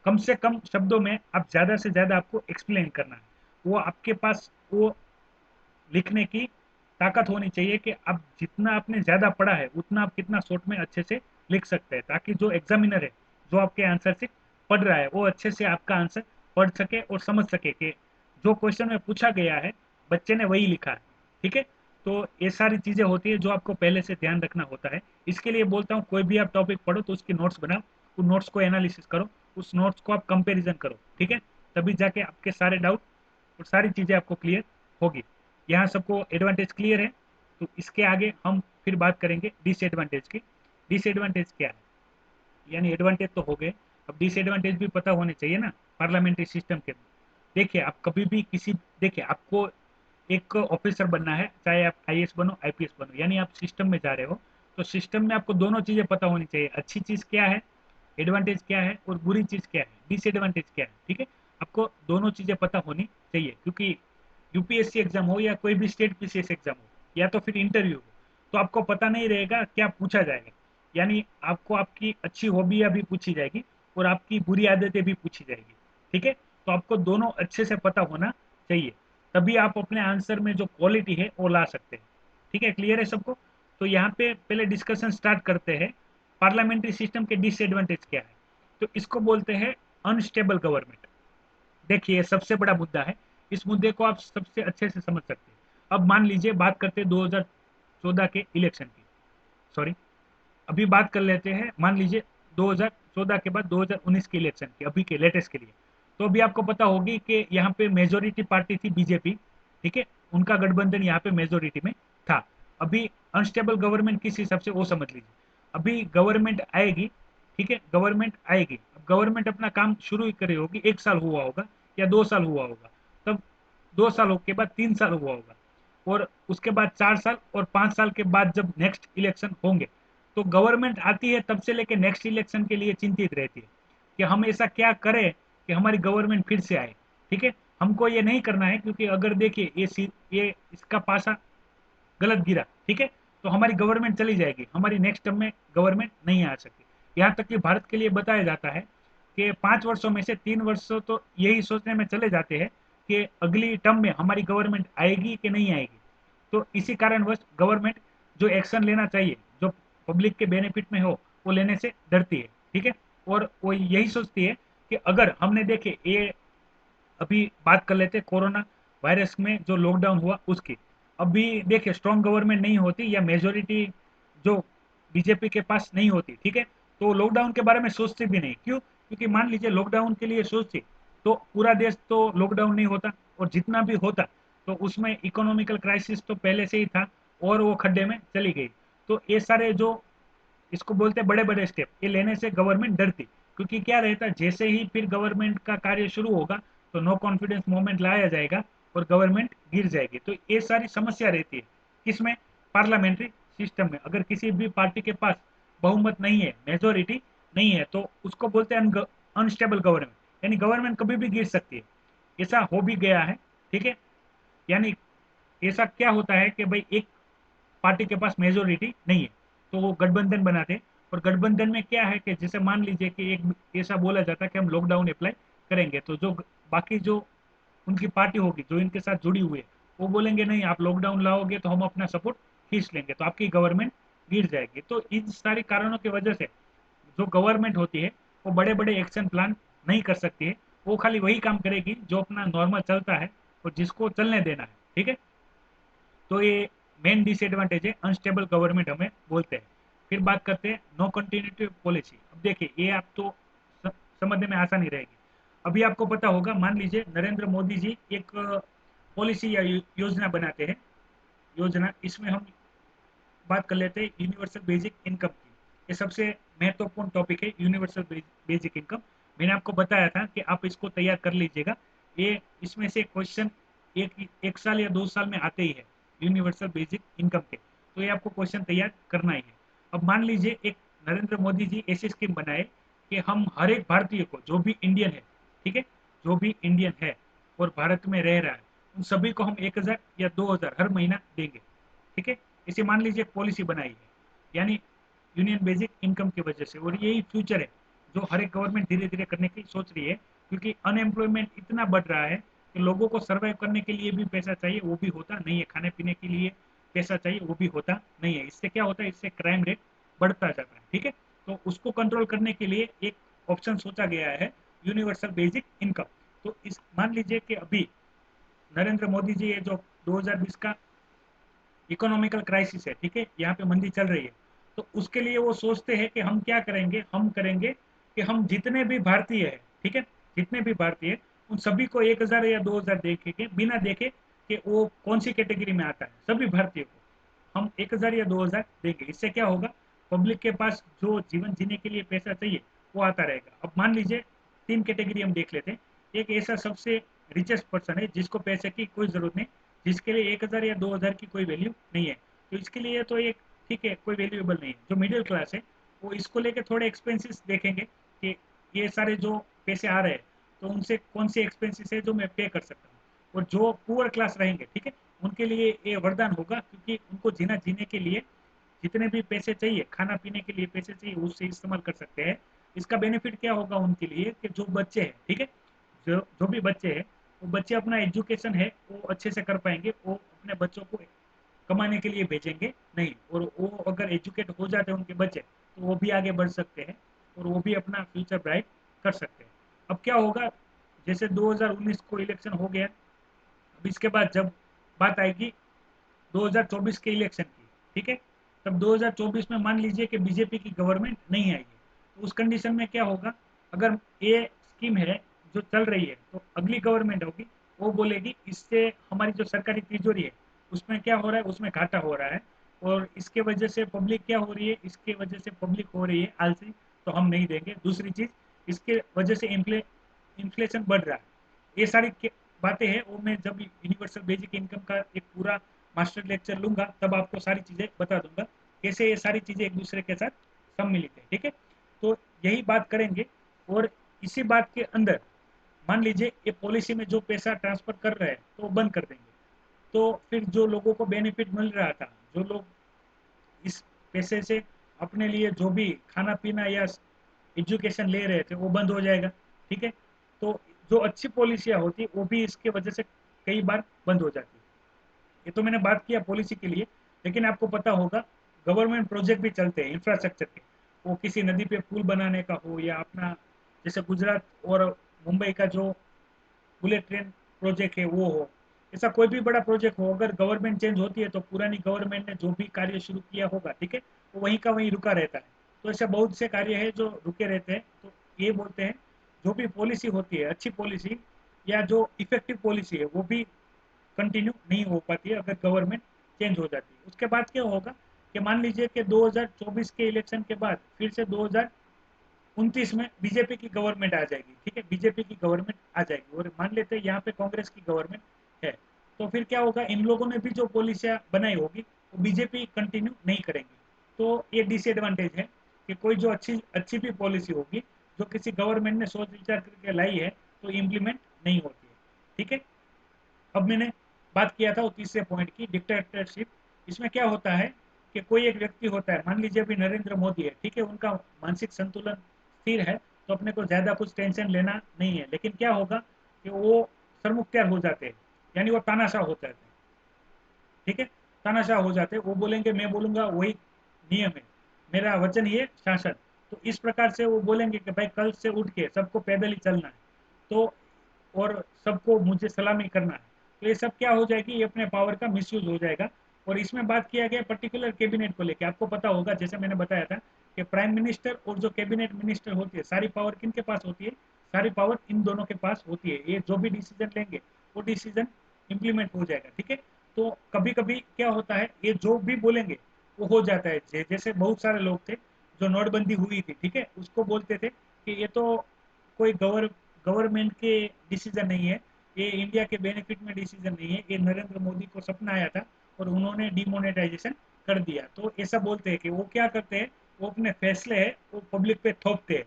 कम से कम शब्दों में आप ज्यादा से ज्यादा आपको एक्सप्लेन करना है। वो आपके पास वो लिखने की ताकत होनी चाहिए कि आप जितना आपने ज्यादा पढ़ा है उतना आप कितना शॉर्ट में अच्छे से लिख सकते हैं, ताकि जो एग्जामिनर है, जो आपके आंसर से पढ़ रहा है, वो अच्छे से आपका आंसर पढ़ सके और समझ सके कि जो क्वेश्चन में पूछा गया है बच्चे ने वही लिखा है, ठीक है। तो ये सारी चीजें होती है जो आपको पहले से ध्यान रखना होता है। इसके लिए बोलता हूँ, कोई भी आप टॉपिक पढ़ो तो उसकी नोट्स बनाओ, उन नोट्स को एनालिसिस करो, उस नोट्स को आप कंपेरिजन करो, ठीक है। तभी जाके आपके सारे डाउट और सारी चीजें आपको क्लियर होगी। यहाँ सबको एडवांटेज क्लियर है। तो इसके आगे हम फिर बात करेंगे डिसएडवांटेज की। डिसएडवांटेज क्या है, यानी एडवांटेज तो हो गए, अब डिसएडवांटेज भी पता होने चाहिए ना पार्लियामेंट्री सिस्टम के। देखिए आप कभी भी किसी, देखिए आपको एक ऑफिसर बनना है, चाहे आप आईएएस बनो आईपीएस बनो, यानी आप सिस्टम में जा रहे हो, तो सिस्टम में आपको दोनों चीजें पता होनी चाहिए, अच्छी चीज क्या है, एडवांटेज क्या है, और बुरी चीज क्या है, डिसएडवांटेज क्या है, ठीक है। आपको दोनों चीजें पता होनी चाहिए, क्योंकि यूपीएससी एग्जाम हो या कोई भी स्टेट पीसीएस एग्जाम हो या तो फिर इंटरव्यू हो, तो आपको पता नहीं रहेगा क्या पूछा जाएगा। यानी आपको आपकी अच्छी हॉबियां भी पूछी जाएगी और आपकी बुरी आदतें भी पूछी जाएगी, ठीक है। तो आपको दोनों अच्छे से पता होना चाहिए, तभी आप अपने आंसर में जो क्वालिटी है वो ला सकते हैं, ठीक है। क्लियर है सबको। तो यहाँ पे पहले डिस्कशन स्टार्ट करते हैं, पार्लियामेंट्री सिस्टम के डिसएडवांटेज क्या है। तो इसको बोलते हैं अनस्टेबल गवर्नमेंट। देखिए सबसे बड़ा मुद्दा है, इस मुद्दे को आप सबसे अच्छे से समझ सकते हैं। अब मान लीजिए बात करते हैं 2014 के इलेक्शन की, सॉरी अभी बात कर लेते हैं, मान लीजिए 2014 के बाद 2019 के इलेक्शन की, अभी के लेटेस्ट के लिए। तो अभी आपको पता होगी कि यहाँ पे मेजोरिटी पार्टी थी बीजेपी, ठीक है, उनका गठबंधन यहाँ पे मेजोरिटी में था। अभी अनस्टेबल गवर्नमेंट किस हिसाब से वो समझ लीजिए। अभी गवर्नमेंट आएगी, ठीक है, गवर्नमेंट आएगी, अब गवर्नमेंट अपना काम शुरू ही करी होगी, 1 साल हुआ होगा या 2 साल हुआ होगा, तब 2 साल के बाद 3 साल हुआ होगा, और उसके बाद 4 साल और 5 साल के बाद जब नेक्स्ट इलेक्शन होंगे, तो गवर्नमेंट आती है तब से लेके नेक्स्ट इलेक्शन के लिए चिंतित रहती है कि हम ऐसा क्या करें कि हमारी गवर्नमेंट फिर से आए, ठीक है। हमको ये नहीं करना है, क्योंकि अगर देखिए ये इसका पासा गलत गिरा, ठीक है, तो हमारी गवर्नमेंट चली जाएगी, हमारी नेक्स्ट टर्म में गवर्नमेंट नहीं आ सकती। यहाँ तक कि भारत के लिए बताया जाता है कि 5 वर्षों में से 3 वर्षों तो यही सोचने में चले जाते हैं कि अगली टर्म में हमारी गवर्नमेंट आएगी कि नहीं आएगी। तो इसी कारणवश गवर्नमेंट जो एक्शन लेना चाहिए, जो पब्लिक के बेनिफिट में हो, वो लेने से डरती है, ठीक है। और वो यही सोचती है कि अगर हमने देखे ये, अभी बात कर लेते हैं कोरोना वायरस में जो लॉकडाउन हुआ उसकी। अभी देखिए स्ट्रॉन्ग गवर्नमेंट नहीं होती या मेजोरिटी जो बीजेपी के पास नहीं होती, ठीक है, तो लॉकडाउन के बारे में सोचते भी नहीं। क्यों? क्योंकि मान लीजिए लॉकडाउन के लिए सोचते तो पूरा देश तो लॉकडाउन नहीं होता, और जितना भी होता तो उसमें इकोनॉमिकल क्राइसिस तो पहले से ही था और वो खड्डे में चली गई। तो ये सारे जो इसको बोलते हैं बड़े बड़े स्टेप, ये लेने से गवर्नमेंट डरती। क्योंकि क्या रहता है, जैसे ही फिर गवर्नमेंट का कार्य शुरू होगा तो नो कॉन्फिडेंस मूवमेंट लाया जाएगा और गवर्नमेंट गिर जाएगी। तो ये सारी समस्या रहती है किसमें, पार्लियामेंट्री सिस्टम में। अगर किसी भी पार्टी के पास बहुमत नहीं है, मेजोरिटी नहीं है, तो उसको बोलते हैं अनस्टेबल गवर्नमेंट, यानी गवर्नमेंट कभी भी गिर सकती है। ऐसा हो भी गया है, ठीक है। यानी ऐसा क्या होता है कि भाई एक पार्टी के पास मेजोरिटी नहीं है तो वो गठबंधन बनाते हैं। और गठबंधन में क्या है कि जैसे मान लीजिए कि एक ऐसा बोला जाता है कि हम लॉकडाउन अप्लाई करेंगे, तो जो बाकी जो उनकी पार्टी होगी जो इनके साथ जुड़ी हुई है, वो बोलेंगे नहीं आप लॉकडाउन लाओगे तो हम अपना सपोर्ट खींच लेंगे, तो आपकी गवर्नमेंट गिर जाएगी। तो इन सारी कारणों की वजह से जो गवर्नमेंट होती है वो बड़े बड़े एक्शन प्लान नहीं कर सकती है। वो खाली वही काम करेगी जो अपना नॉर्मल चलता है और जिसको चलने देना है, ठीक है। तो ये मेन डिसएडवांटेज है अनस्टेबल गवर्नमेंट हमें बोलते हैं। फिर बात करते हैं नो कंटिन्यूटी पॉलिसी। अब देखिए ये आप तो समझने में आसानी रहेगी। अभी आपको पता होगा, मान लीजिए नरेंद्र मोदी जी एक पॉलिसी या योजना बनाते हैं। योजना इसमें हम बात कर लेते हैं यूनिवर्सल बेसिक इनकम की। ये सबसे महत्वपूर्ण टॉपिक है यूनिवर्सल बेसिक इनकम। मैंने आपको बताया था कि आप इसको तैयार कर लीजिएगा। ये इसमें से क्वेश्चन एक साल या 2 साल में आते ही है यूनिवर्सल बेसिक इनकम के। तो ये आपको क्वेश्चन तैयार करना ही है। अब मान लीजिए एक नरेंद्र मोदी जी ऐसी स्कीम बनाए कि हम हर एक भारतीय को, जो भी इंडियन है, ठीक है, जो भी इंडियन है और भारत में रह रहा है, उन सभी को हम 1,000 या 2,000 हर महीना देंगे, ठीक है। इसे मान लीजिए एक पॉलिसी बनाई है, यानी यूनियन बेसिक इनकम की वजह से। और यही फ्यूचर है जो हर एक गवर्नमेंट धीरे धीरे करने की सोच रही है। क्योंकि अनएम्प्लॉयमेंट इतना बढ़ रहा है कि लोगों को सर्वाइव करने के लिए भी पैसा चाहिए, वो भी होता नहीं है, खाने पीने के लिए पैसा चाहिए, वो भी होता नहीं है। इससे क्या होता है, इससे क्राइम रेट बढ़ता जाता है, ठीक है। तो उसको कंट्रोल करने के लिए एक ऑप्शन सोचा गया है, यूनिवर्सल बेसिक इनकम। तो इस मान लीजिए कि अभी नरेंद्र मोदी जी ये जो 2020 का इकोनॉमिकल क्राइसिस है, ठीक है, यहाँ पे मंदी चल रही है, तो उसके लिए वो सोचते हैं कि हम क्या करेंगे, हम करेंगे कि हम जितने भी भारतीय हैं, ठीक है, जितने भी भारतीय, उन सभी को 1,000 या 2,000 देखेंगे, बिना देखे कि वो कौन सी कैटेगरी में आता है, सभी भारतीय को हम 1,000 या 2,000 देंगे। इससे क्या होगा, पब्लिक के पास जो जीवन जीने के लिए पैसा चाहिए वो आता रहेगा। अब मान लीजिए 3 कैटेगरी हम देख लेते हैं। एक ऐसा सबसे रिचेस्ट पर्सन है जिसको पैसे की कोई जरूरत नहीं, जिसके लिए 1,000 या 2,000 की कोई वैल्यू नहीं है, तो इसके लिए तो एक ठीक है, कोई वैल्यूएबल नहीं है। जो मिडिल क्लास है वो इसको लेके थोड़े एक्सपेंसेस देखेंगे कि ये सारे जो पैसे आ रहे हैं तो उनसे कौन से एक्सपेंसेस है जो मैं पे कर सकता हूँ। और जो पुअर क्लास रहेंगे, ठीक है, उनके लिए ये वरदान होगा, क्योंकि उनको जीना जीने के लिए जितने भी पैसे चाहिए, खाना पीने के लिए पैसे चाहिए, उससे इस्तेमाल कर सकते हैं। इसका बेनिफिट क्या होगा उनके लिए कि जो बच्चे हैं, ठीक है, जो जो भी बच्चे हैं, वो बच्चे अपना एजुकेशन है वो अच्छे से कर पाएंगे। वो अपने बच्चों को कमाने के लिए भेजेंगे नहीं, और वो अगर एजुकेट हो जाते हैं उनके बच्चे तो वो भी आगे बढ़ सकते हैं और वो भी अपना फ्यूचर ब्राइट कर सकते हैं। अब क्या होगा, जैसे 2019 को इलेक्शन हो गया, अब इसके बाद जब बात आएगी 2024 के इलेक्शन की, ठीक है, तब 2024 में मान लीजिए कि बीजेपी की गवर्नमेंट नहीं आएगी, तो उस कंडीशन में क्या होगा, अगर ये स्कीम है जो चल रही है तो अगली गवर्नमेंट होगी, वो बोलेगी इससे हमारी जो सरकारी तिजोरी है उसमें क्या हो रहा है, उसमें घाटा हो रहा है, और इसके वजह से पब्लिक क्या हो रही है, इसके वजह से पब्लिक हो रही है आलसी, तो हम नहीं देंगे। दूसरी चीज, इसके वजह से इन्फ्लेशन बढ़ रहा है। ये सारी बातें हैं, वो मैं जब यूनिवर्सल बेसिक इनकम का एक पूरा मास्टर लेक्चर लूंगा तब आपको सारी चीजें बता दूंगा कैसे ये सारी चीजें एक दूसरे के साथ सम्मिलित है, ठीक है। तो यही बात करेंगे। और इसी बात के अंदर मान लीजिए ये पॉलिसी में जो पैसा ट्रांसफर कर रहे हैं तो वो बंद कर देंगे, तो फिर जो लोगों को बेनिफिट मिल रहा था, जो लोग इस पैसे से अपने लिए जो भी खाना पीना या एजुकेशन ले रहे थे वो बंद हो जाएगा, ठीक है। तो जो अच्छी पॉलिसियाँ होती वो भी इसके वजह से कई बार बंद हो जाती है। ये तो मैंने बात किया पॉलिसी के लिए, लेकिन आपको पता होगा गवर्नमेंट प्रोजेक्ट भी चलते हैं इंफ्रास्ट्रक्चर के। वो किसी नदी पे पुल बनाने का हो या अपना जैसे गुजरात और मुंबई का जो बुलेट ट्रेन प्रोजेक्ट है वो हो, ऐसा कोई भी बड़ा प्रोजेक्ट हो, अगर गवर्नमेंट चेंज होती है तो पुरानी गवर्नमेंट ने जो भी कार्य शुरू किया होगा, ठीक है, वो वहीं का वहीं रुका रहता है। तो ऐसे बहुत से कार्य है जो रुके रहते हैं। तो ये बोलते हैं जो भी पॉलिसी होती है, अच्छी पॉलिसी या जो इफेक्टिव पॉलिसी है, वो भी कंटिन्यू नहीं हो पाती है अगर गवर्नमेंट चेंज हो जाती है। उसके बाद क्या होगा कि मान लीजिए कि 2024 के इलेक्शन के बाद फिर से 2029 में बीजेपी की गवर्नमेंट आ जाएगी, ठीक है, बीजेपी की गवर्नमेंट आ जाएगी और मान लेते हैं यहाँ पे कांग्रेस की गवर्नमेंट है। तो फिर क्या होगा, इन लोगों ने भी जो पॉलिसियां बनाई होगी वो बीजेपी कंटिन्यू नहीं करेंगी। तो ये डिसएडवांटेज है कि कोई जो अच्छी अच्छी भी पॉलिसी होगी जो किसी गवर्नमेंट ने सोच विचार करके लाई है तो इम्प्लीमेंट नहीं होती है, ठीक है। अब मैंने बात किया था वो तीसरे पॉइंट की, डिक्टेटरशिप। इसमें क्या होता है कि कोई एक व्यक्ति होता है, मान लीजिए अभी नरेंद्र मोदी है, ठीक है, उनका मानसिक संतुलन स्थिर है तो अपने को ज्यादा कुछ टेंशन लेना नहीं है। लेकिन क्या होगा कि वो सरमुख्तियार हो जाते हैं, यानी वो तानाशाह हो जाते हैं, ठीक है, तानाशाह हो जाते हैं। वो बोलेंगे मैं बोलूंगा वही नियम है, मेरा वचन ये शासन। तो इस प्रकार से वो बोलेंगे कि भाई कल से उठ के सबको पैदल ही चलना है, तो और सबको मुझे सलामी करना है। तो ये सब क्या हो जाएगी, ये अपने पावर का मिसयूज हो जाएगा। और इसमें बात किया गया पर्टिकुलर कैबिनेट को लेकर, आपको पता होगा जैसे मैंने बताया था कि प्राइम मिनिस्टर और जो कैबिनेट मिनिस्टर होती है, सारी पावर किन के पास होती है, सारी पावर इन दोनों के पास होती है। ये जो भी डिसीजन लेंगे वो डिसीजन इम्प्लीमेंट हो जाएगा, ठीक है। तो कभी कभी क्या होता है, ये जो भी बोलेंगे वो हो जाता है। जैसे बहुत सारे लोग थे जो नोटबंदी हुई थी, ठीक है, उसको बोलते थे कि ये तो कोई गवर्नमेंट के डिसीजन नहीं है, ये इंडिया के बेनिफिट में डिसीजन नहीं है, ये नरेंद्र मोदी को सपना आया था और उन्होंने डिमोनेटाइजेशन कर दिया। तो ऐसा बोलते हैं कि वो क्या करते हैं, वो अपने फैसले है वो पब्लिक पे थोपते हैं।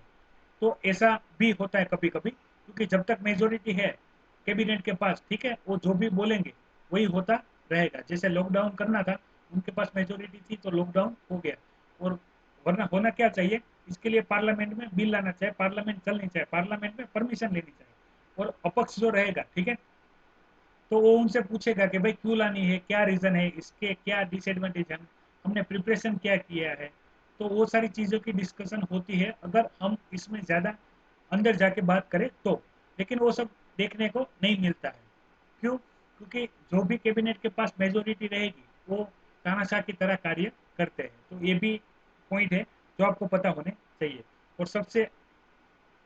तो ऐसा भी होता है कभी कभी, क्योंकि जब तक मेजोरिटी है कैबिनेट के पास, ठीक है, वो जो भी बोलेंगे वही होता रहेगा। जैसे लॉकडाउन करना था, उनके पास मेजोरिटी थी तो लॉकडाउन हो गया। और वरना होना क्या चाहिए, इसके लिए पार्लियामेंट में बिल लाना चाहिए, पार्लियामेंट चलनी चाहिए, पार्लियामेंट में परमिशन लेनी चाहिए। और अपक्ष जो रहेगा, ठीक है, तो वो उनसे पूछेगा कि भाई क्यों लानी है, क्या रीजन है, इसके क्या डिसएडवांटेज है, हमने प्रिपरेशन क्या किया है। तो वो सारी चीज़ों की डिस्कशन होती है अगर हम इसमें ज़्यादा अंदर जाके बात करें तो। लेकिन वो सब देखने को नहीं मिलता है। क्यों? क्योंकि जो भी कैबिनेट के पास मेजोरिटी रहेगी वो तानाशाह की तरह कार्य करते हैं। तो ये भी पॉइंट है जो आपको पता होने चाहिए। और सबसे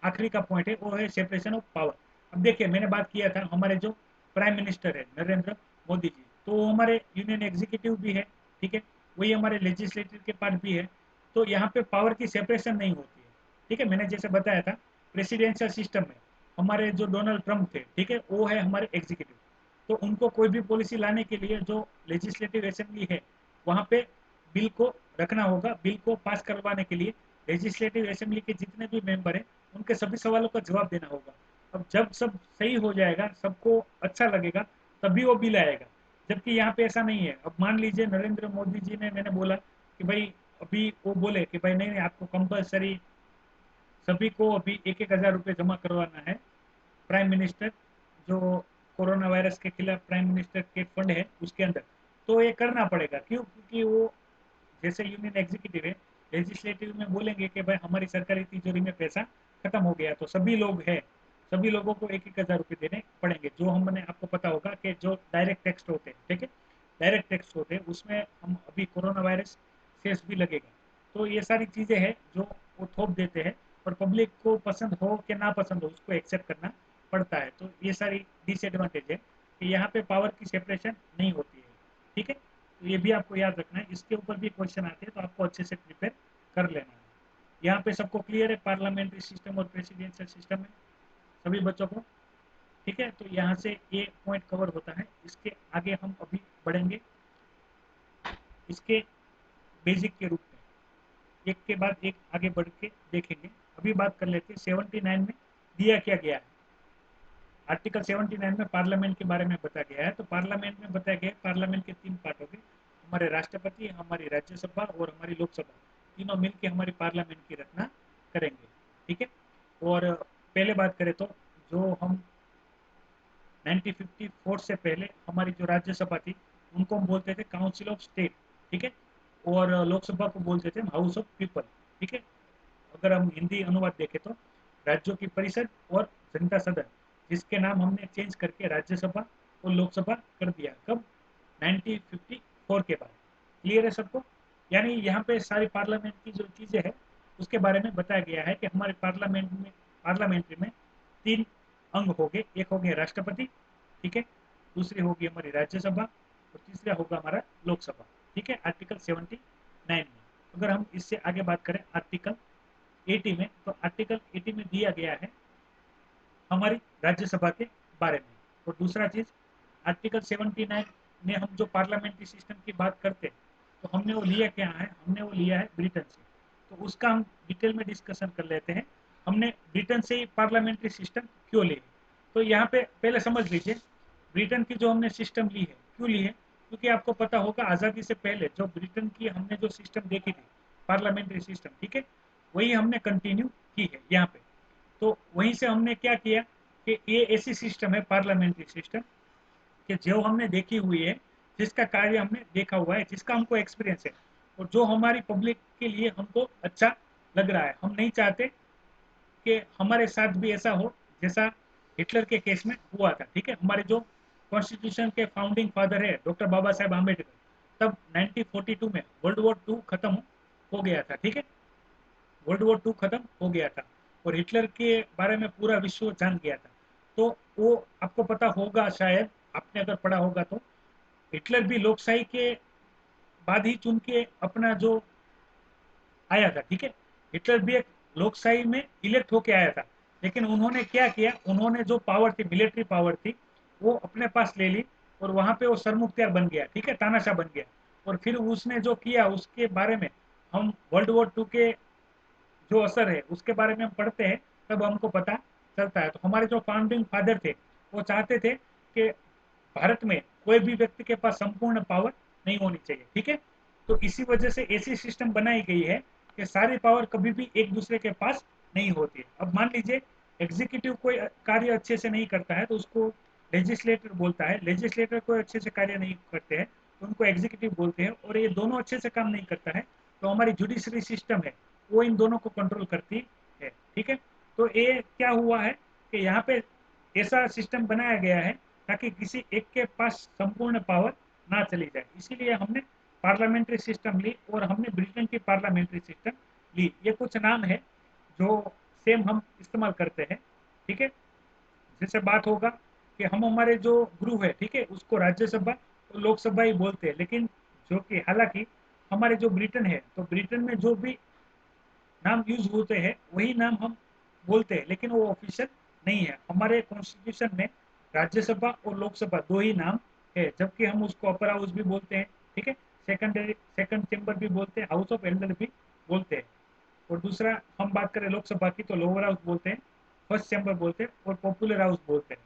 आखिरी का पॉइंट है वो है सेपरेशन ऑफ पावर। अब देखिए मैंने बात किया था हमारे जो प्राइम मिनिस्टर है नरेंद्र मोदी जी, तो वो हमारे यूनियन एग्जीक्यूटिव भी है, ठीक है, वही हमारे लेजिस्लेटिव के पार्ट भी है। तो यहाँ पे पावर की सेपरेशन नहीं होती है, ठीक है। मैंने जैसे बताया था प्रेसिडेंशियल सिस्टम में हमारे जो डोनाल्ड ट्रंप थे, ठीक है, वो है हमारे एग्जीक्यूटिव। तो उनको कोई भी पॉलिसी लाने के लिए जो लेजिस्लेटिव असेंबली है वहाँ पे बिल को रखना होगा, बिल को पास करवाने के लिए लेजिस्लेटिव असेंबली के जितने भी मेंबर हैं उनके सभी सवालों का जवाब देना होगा। अब जब सब सही हो जाएगा, सबको अच्छा लगेगा, तभी वो बिल आएगा। जबकि यहाँ पे ऐसा नहीं है। अब मान लीजिए नरेंद्र मोदी जी ने, मैंने बोला कि भाई अभी वो बोले कि भाई नहीं नहीं आपको कंपलसरी सभी को अभी 1,000 रुपये जमा करवाना है, प्राइम मिनिस्टर जो कोरोना वायरस के खिलाफ प्राइम मिनिस्टर के फंड है उसके अंदर। तो ये करना पड़ेगा, क्यों? क्योंकि वो जैसे यूनियन एग्जीक्यूटिव है, लेजिस्लेटिव में बोलेंगे कि भाई हमारी सरकारी तिजोरी में पैसा खत्म हो गया, तो सभी लोग हैं, सभी लोगों को 1,000 रुपये देने पड़ेंगे। जो हमने आपको पता होगा कि जो डायरेक्ट टैक्स होते हैं, ठीक है, डायरेक्ट टैक्स होते हैं उसमें हम अभी कोरोना वायरस सेस भी लगेगा। तो ये सारी चीज़ें हैं जो वो थोप देते हैं और पब्लिक को पसंद हो कि ना पसंद हो उसको एक्सेप्ट करना पड़ता है। तो ये सारी डिसएडवांटेज है कि यहाँ पे पावर की सेपरेशन नहीं होती है, ठीक है। तो ये भी आपको याद रखना है, इसके ऊपर भी क्वेश्चन आते हैं तो आपको अच्छे से प्रिपेयर कर लेना है। यहाँ पे सबको क्लियर है पार्लियामेंट्री सिस्टम और प्रेसिडेंशियल सिस्टम में सभी बच्चों को, ठीक है। तो यहाँ से ये पॉइंट कवर होता है। इसके आगे हम अभी बढ़ेंगे इसके बेसिक के रूप में, एक के बाद एक आगे बढ़ के देखेंगे। अभी बात कर लेते हैं 79 में दिया क्या गया है। आर्टिकल 79 में पार्लियामेंट के बारे में बताया गया है। तो पार्लियामेंट में बताया गया है पार्लियामेंट के तीन पार्ट हो गए, हमारे राष्ट्रपति, हमारी राज्यसभा और हमारी लोकसभा, तीनों मिलकर हमारी पार्लियामेंट की रचना करेंगे, ठीक है। और पहले बात करें तो जो हम 1954 से पहले हमारी जो राज्यसभा थी उनको हम बोलते थे काउंसिल ऑफ स्टेट, ठीक है। और लोकसभा को बोलते थे हाउस ऑफ पीपल, ठीक है। अगर हम हिंदी अनुवाद देखें तो राज्यों की परिषद और जनता सदन, जिसके नाम हमने चेंज करके राज्यसभा और लोकसभा कर दिया। कब? 1954 के बाद। क्लियर है सबको? यानी यहाँ पे सारी पार्लियामेंट की जो चीज़ें हैं उसके बारे में बताया गया है कि हमारे पार्लियामेंट्री में 3 अंग हो गए। एक हो गया राष्ट्रपति, ठीक है, दूसरी होगी हमारी राज्यसभा और तीसरा होगा हमारा लोकसभा। ठीक है, आर्टिकल 79 में। अगर हम इससे आगे बात करें आर्टिकल 80 में, तो आर्टिकल 80 में दिया गया है हमारी राज्यसभा के बारे में। और दूसरा चीज, आर्टिकल 79 में हम जो पार्लियामेंट्री सिस्टम की बात करते हैं, तो हमने वो लिया क्या है? हमने वो लिया है ब्रिटेन से। तो उसका हम डिटेल में डिस्कशन कर लेते हैं। हमने ब्रिटेन से ही पार्लियामेंट्री सिस्टम क्यों ली? तो यहाँ पे पहले समझ लीजिए, ब्रिटेन की जो हमने सिस्टम ली है, क्यों ली है? क्योंकि आपको पता होगा आज़ादी से पहले जो ब्रिटेन की हमने जो सिस्टम देखी थी, पार्लियामेंट्री सिस्टम, ठीक है, वही हमने कंटिन्यू की है यहाँ पे। तो वहीं से हमने क्या किया कि ये ऐसी सिस्टम है पार्लियामेंट्री सिस्टम कि जो हमने देखी हुई है, जिसका कार्य हमने देखा हुआ है, जिसका हमको एक्सपीरियंस है और जो हमारी पब्लिक के लिए हमको अच्छा लग रहा है। हम नहीं चाहते कि हमारे साथ भी ऐसा हो जैसा हिटलर के केस में हुआ था। ठीक है, हमारे जो कॉन्स्टिट्यूशन के फाउंडिंग फादर है डॉक्टर बाबा साहेब आम्बेडकर, तब 1942 में वर्ल्ड वॉर 2 खत्म हो गया था। ठीक है, वर्ल्ड वॉर 2 खत्म हो गया था और हिटलर के बारे में पूरा विश्व जान गया था। तो वो आपको पता होगा, शायद आपने अगर पढ़ा होगा तो, हिटलर भी लोकशाही के बाद ही चुन के अपना जो आया था। ठीक है, हिटलर भी एक लोकशाही में इलेक्ट होके आया था, लेकिन उन्होंने क्या किया, उन्होंने जो पावर थी, मिलिट्री पावर थी, वो अपने पास ले ली और वहां पे वो सरमुख्तियार बन गया। ठीक है, तानाशाह बन गया। और फिर उसने जो किया उसके बारे में हम वर्ल्ड वॉर 2 के जो असर है उसके बारे में हम पढ़ते हैं, तब हमको पता चलता है। तो हमारे जो फाउंडिंग फादर थे वो चाहते थे कि भारत में कोई भी व्यक्ति के पास संपूर्ण पावर नहीं होनी चाहिए। ठीक है, तो इसी वजह से ऐसी सिस्टम बनाई गई है कि सारी पावर कभी भी एक दूसरे के पास नहीं होती है। अब मान लीजिए एग्जीक्यूटिव कोई कार्य अच्छे से नहीं करता है तो उसको लेजिस्लेटर बोलता है, लेजिस्लेटर कोई अच्छे से कार्य नहीं करते हैं तो उनको एग्जीक्यूटिव बोलते हैं, और ये दोनों अच्छे से काम नहीं करता है तो हमारी जुडिशरी सिस्टम है वो इन दोनों को कंट्रोल करती है। ठीक है, तो ये क्या हुआ है कि यहाँ पे ऐसा सिस्टम बनाया गया है ताकि किसी एक के पास संपूर्ण पावर ना चली जाए। इसीलिए हमने पार्लियामेंट्री सिस्टम ली और हमने ब्रिटेन की पार्लियामेंट्री सिस्टम ली। ये कुछ नाम है जो सेम हम इस्तेमाल करते हैं। ठीक है, जैसे बात होगा कि हम हमारे जो गुरु है, ठीक है, उसको राज्यसभा और लोकसभा ही बोलते हैं, लेकिन जो कि हालांकि हमारे जो ब्रिटेन है, तो ब्रिटेन में जो भी नाम यूज होते हैं वही नाम हम बोलते हैं, लेकिन वो ऑफिशियल नहीं है। हमारे कॉन्स्टिट्यूशन में राज्यसभा और लोकसभा दो ही नाम है, जबकि हम उसको अपर हाउस भी बोलते हैं। ठीक है, सेकंड चेंबर भी बोलते हैं, हाउस ऑफ एल्डर भी बोलते हैं। और दूसरा हम बात करें लोकसभा की तो लोअर हाउस बोलते हैं, फर्स्ट चैम्बर बोलते हैं और पॉपुलर हाउस बोलते हैं।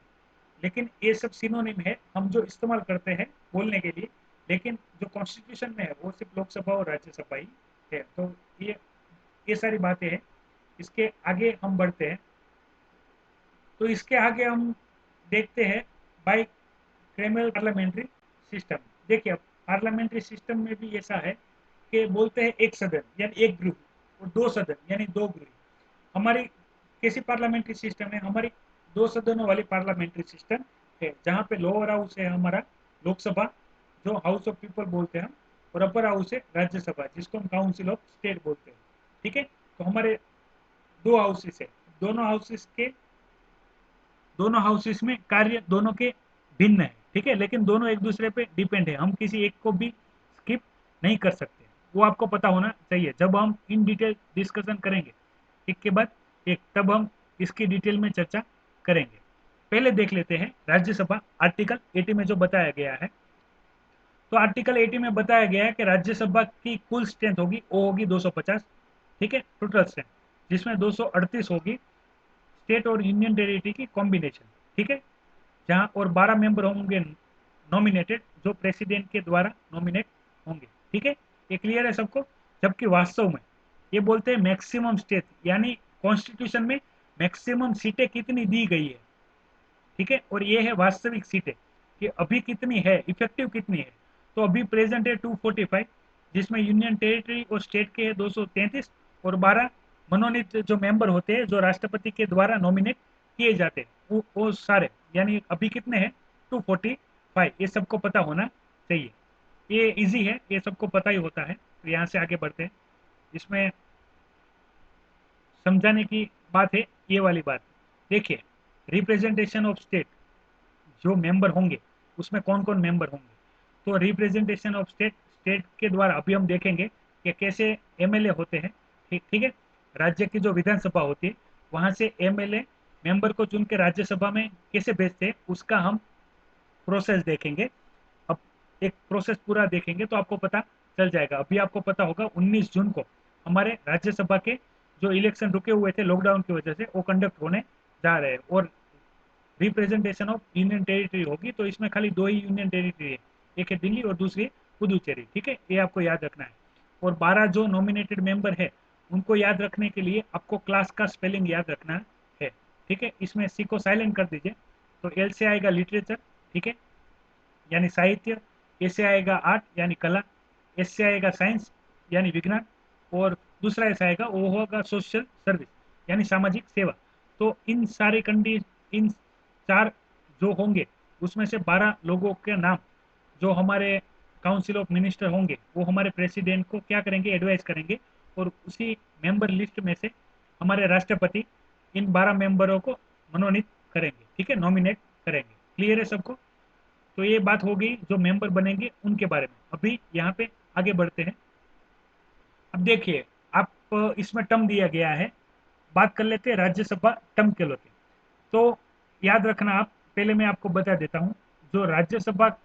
लेकिन ये सब सिनोनिम है हम जो इस्तेमाल करते हैं बोलने के लिए, लेकिन जो कॉन्स्टिट्यूशन में है वो सिर्फ लोकसभा और राज्यसभा ही है। तो ये सारी बातें हैं। इसके आगे हम बढ़ते हैं, तो इसके आगे हम देखते हैं बाई क्रेमल पार्लियामेंट्री सिस्टम। देखिए, पार्लियामेंट्री सिस्टम में भी ऐसा है कि बोलते हैं एक सदन यानी एक गृह और दो सदन यानी दो गृह। हमारी कैसी पार्लियामेंट्री सिस्टम है? हमारी दो सदनों वाली पार्लियामेंट्री सिस्टम है, जहाँ पे लोअर हाउस है हमारा लोकसभा, जो हाउस ऑफ पीपल बोलते हैं हम, और अपर हाउस है राज्यसभा, जिसको हम काउंसिल ऑफ स्टेट बोलते हैं। ठीक है, तो हमारे दो हाउसेस है, दोनों हाउसेस के दोनों हाउसेस में कार्य दोनों के भिन्न है। ठीक है, लेकिन दोनों एक दूसरे पे डिपेंड है, हम किसी एक को भी स्किप नहीं कर सकते। वो आपको पता होना चाहिए। जब हम इन डिटेल डिस्कशन करेंगे एक के बाद एक, तब हम इसकी डिटेल में चर्चा करेंगे। पहले देख लेते हैं राज्यसभा आर्टिकल 80 में जो बताया गया है। तो आर्टिकल 80 में बताया गया है कि राज्यसभा की कुल स्ट्रेंथ होगी, वो होगी 250। ठीक है, टोटल स्ट्रेंथ, जिसमें 238 होगी स्टेट और यूनियन टेरिटरी की कॉम्बिनेशन। ठीक है, जहां और 12 मेंबर होंगे नॉमिनेटेड, जो प्रेसिडेंट के द्वारा नॉमिनेट होंगे। ठीक है, ये क्लियर है सबको? जबकि वास्तव में ये बोलते हैं मैक्सिमम स्टेट, यानी कॉन्स्टिट्यूशन में मैक्सिमम सीटें कितनी दी गई है। ठीक है, और ये है वास्तविक सीटें कि अभी कितनी है, इफेक्टिव कितनी है। तो अभी प्रेजेंट है 245, जिसमें यूनियन टेरिटरी और स्टेट के है 233 और 12 मनोनीत जो मेंबर होते हैं जो राष्ट्रपति के द्वारा नॉमिनेट किए जाते हैं वो सारे, यानी अभी कितने हैं टू 45, ये सबको पता होना चाहिए। ये इजी है, ये सबको पता ही होता है। तो यहाँ से आगे बढ़ते हैं। इसमें समझाने की बात है ये वाली बात। देखिए, रिप्रेजेंटेशन ऑफ स्टेट, जो मेंबर होंगे उसमें कौन कौन मेंबर होंगे। तो रिप्रेजेंटेशन ऑफ स्टेट, स्टेट के द्वारा अभी हम देखेंगे कि कैसे एमएलए होते हैं। ठीक ठीक है। राज्य की जो विधानसभा होती है वहां से एमएलए मेंबर को चुन के राज्यसभा में कैसे भेजते हैं उसका हम प्रोसेस देखेंगे। अब एक प्रोसेस पूरा देखेंगे तो आपको पता चल जाएगा। अभी आपको पता होगा 19 जून को हमारे राज्यसभा के जो इलेक्शन रुके हुए थे लॉकडाउन की वजह से, वो कंडक्ट होने जा रहे हैं। और रिप्रेजेंटेशन ऑफ यूनियन टेरिटरी होगी, तो इसमें खाली दो ही यूनियन टेरिटरी है, एक है दिल्ली और दूसरी है पुदुचेरी। ठीक है, ये आपको याद रखना है। और 12 जो नॉमिनेटेड मेंबर है उनको याद रखने के लिए आपको क्लास का स्पेलिंग याद रखना है। ठीक है, इसमें सी को साइलेंट कर दीजिए। तो एल से आएगा लिटरेचर, ठीक है, यानी साहित्य। ए से आएगा आर्ट यानी कला। एस से आएगा साइंस यानी विज्ञान। और दूसरा ऐसा आएगा वो होगा सोशल सर्विस यानी सामाजिक सेवा। तो इन सारे इन चार जो होंगे उसमें से 12 लोगों के नाम जो हमारे काउंसिल ऑफ मिनिस्टर होंगे वो हमारे प्रेसिडेंट को क्या करेंगे, एडवाइस करेंगे। और उसी मेंबर लिस्ट में से हमारे राष्ट्रपति इन 12 मेंबरों को मनोनीत करेंगे। ठीक है, नॉमिनेट करेंगे। क्लियर है सबको। तो ये बात हो गई जो मेंबर बनेंगे उनके बारे में। अभी यहाँ पे आगे बढ़ते हैं। अब देखिए, आप इसमें टर्म दिया गया है, बात कर लेते हैं राज्यसभा टर्म के लेके। तो याद रखना आप, पहले मैं आपको बता देता हूँ। जो राज्यसभा